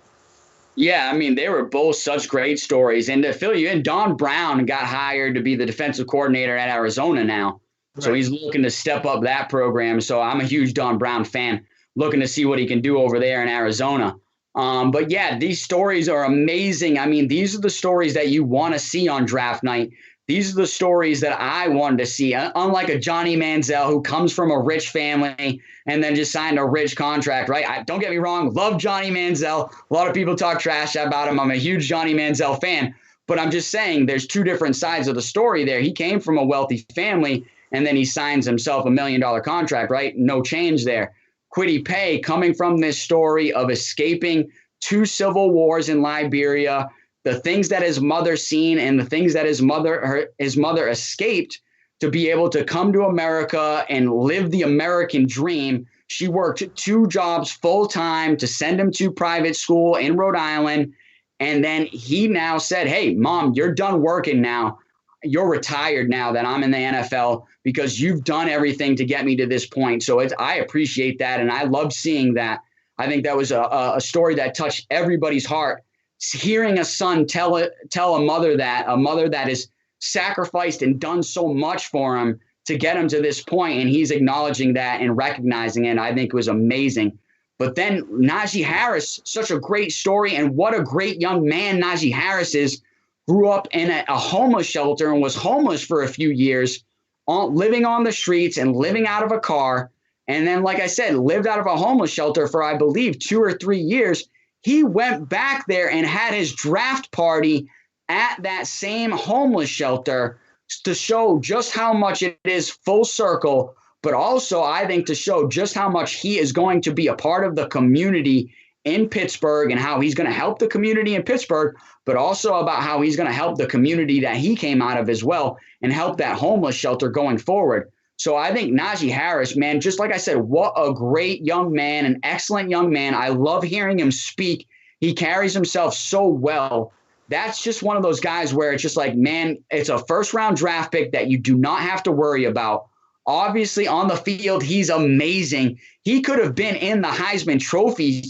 Yeah, I mean, they were both such great stories. And to fill you in, Don Brown got hired to be the defensive coordinator at Arizona now. Right. So he's looking to step up that program. So I'm a huge Don Brown fan, looking to see what he can do over there in Arizona. But yeah, these stories are amazing. I mean, these are the stories that you want to see on draft night. These are the stories that I wanted to see, unlike a Johnny Manziel who comes from a rich family and then just signed a rich contract, right? Don't get me wrong, love Johnny Manziel. A lot of people talk trash about him. I'm a huge Johnny Manziel fan, but I'm just saying there's two different sides of the story there. He came from a wealthy family and then he signs himself $1 million contract, right? No change there. Kwity Paye coming from this story of escaping 2 civil wars in Liberia, the things that his mother seen and the things that his mother escaped to be able to come to America and live the American dream. She worked 2 jobs full time to send him to private school in Rhode Island. And then he now said, hey, Mom, you're done working now. You're retired now that I'm in the NFL because you've done everything to get me to this point. So I appreciate that. And I love seeing that. I think that was a story that touched everybody's heart. Hearing a son tell a mother that has sacrificed and done so much for him to get him to this point, and he's acknowledging that and recognizing it, I think was amazing. But then Najee Harris, such a great story, and what a great young man Najee Harris is. Grew up in a homeless shelter and was homeless for a few years, living on the streets and living out of a car. And then, like I said, lived out of a homeless shelter for, I believe, 2 or 3 years. He went back there and had his draft party at that same homeless shelter to show just how much it is full circle, but also, I think, to show just how much he is going to be a part of the community in Pittsburgh and how he's going to help the community in Pittsburgh, but also about how he's going to help the community that he came out of as well and help that homeless shelter going forward. So I think Najee Harris, man, just like I said, what a great young man, an excellent young man. I love hearing him speak. He carries himself so well. That's just one of those guys where it's just like, man, it's a first-round draft pick that you do not have to worry about. Obviously, on the field, he's amazing. He could have been in the Heisman Trophy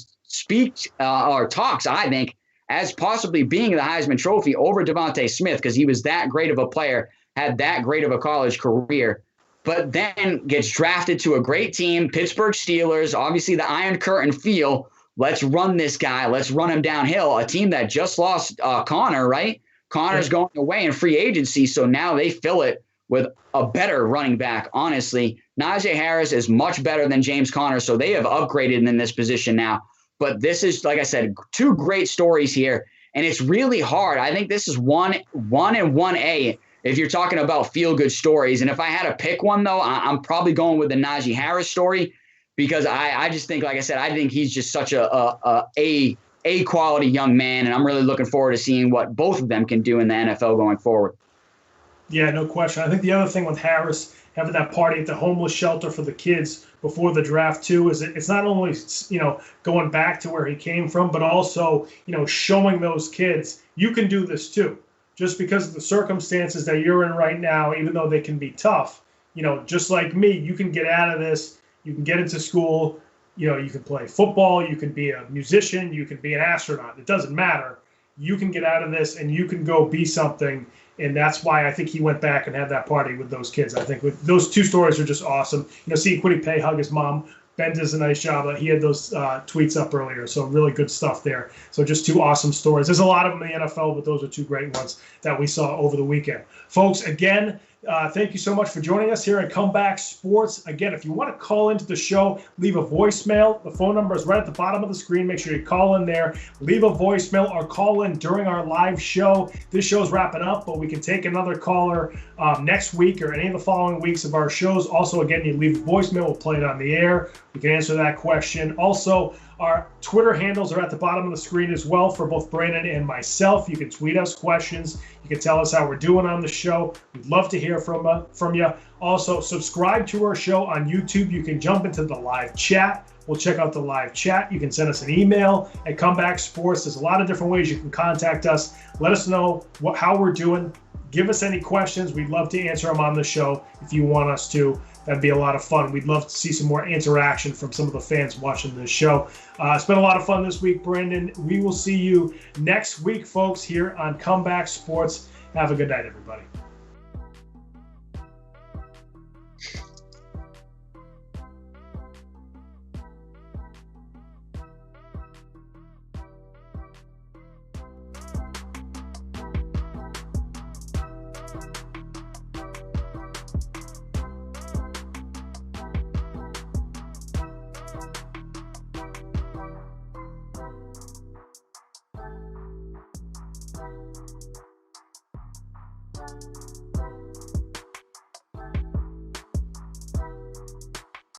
or talks, I think, as possibly being the Heisman Trophy over Devontae Smith because he was that great of a player, had that great of a college career, but then gets drafted to a great team, Pittsburgh Steelers, obviously the Iron Curtain feel. Let's run this guy. Let's run him downhill. A team that just lost Connor, right? Connor's going away in free agency, so now they fill it with a better running back, honestly. Najee Harris is much better than James Conner, so they have upgraded in this position now. But this is, like I said, two great stories here, and it's really hard. I think this is 1 and 1A if you're talking about feel-good stories. And if I had to pick one, though, I'm probably going with the Najee Harris story because I just think, like I said, I think he's just such a quality young man, and I'm really looking forward to seeing what both of them can do in the NFL going forward. Yeah, no question. I think the other thing with Harris having that party at the homeless shelter for the kids before the draft too is it's not only going back to where he came from, but also showing those kids you can do this too. Just because of the circumstances that you're in right now, even though they can be tough, just like me, you can get out of this. You can get into school. You can play football. You can be a musician. You can be an astronaut. It doesn't matter. You can get out of this and you can go be something. And that's why I think he went back and had that party with those kids. I think those two stories are just awesome. Seeing Kwity Paye hug his mom. Ben does a nice job. He had those tweets up earlier, so really good stuff there. So just two awesome stories. There's a lot of them in the NFL, but those are two great ones that we saw over the weekend. Folks, again, thank you so much for joining us here at Comeback Sports. Again, if you want to call into the show, leave a voicemail. The phone number is right at the bottom of the screen. Make sure you call in there. Leave a voicemail or call in during our live show. This show's wrapping up, but we can take another caller next week or any of the following weeks of our shows. Also, again, you leave a voicemail. We'll play it on the air. We can answer that question. Also, our Twitter handles are at the bottom of the screen as well for both Brandon and myself. You can tweet us questions. You can tell us how we're doing on the show. We'd love to hear from you. Also, subscribe to our show on YouTube. You can jump into the live chat. We'll check out the live chat. You can send us an email at Comeback Sports. There's a lot of different ways you can contact us. Let us know how we're doing. Give us any questions. We'd love to answer them on the show if you want us to. That'd be a lot of fun. We'd love to see some more interaction from some of the fans watching this show. It's been a lot of fun this week, Brandon. We will see you next week, folks, here on Comeback Sports. Have a good night, everybody.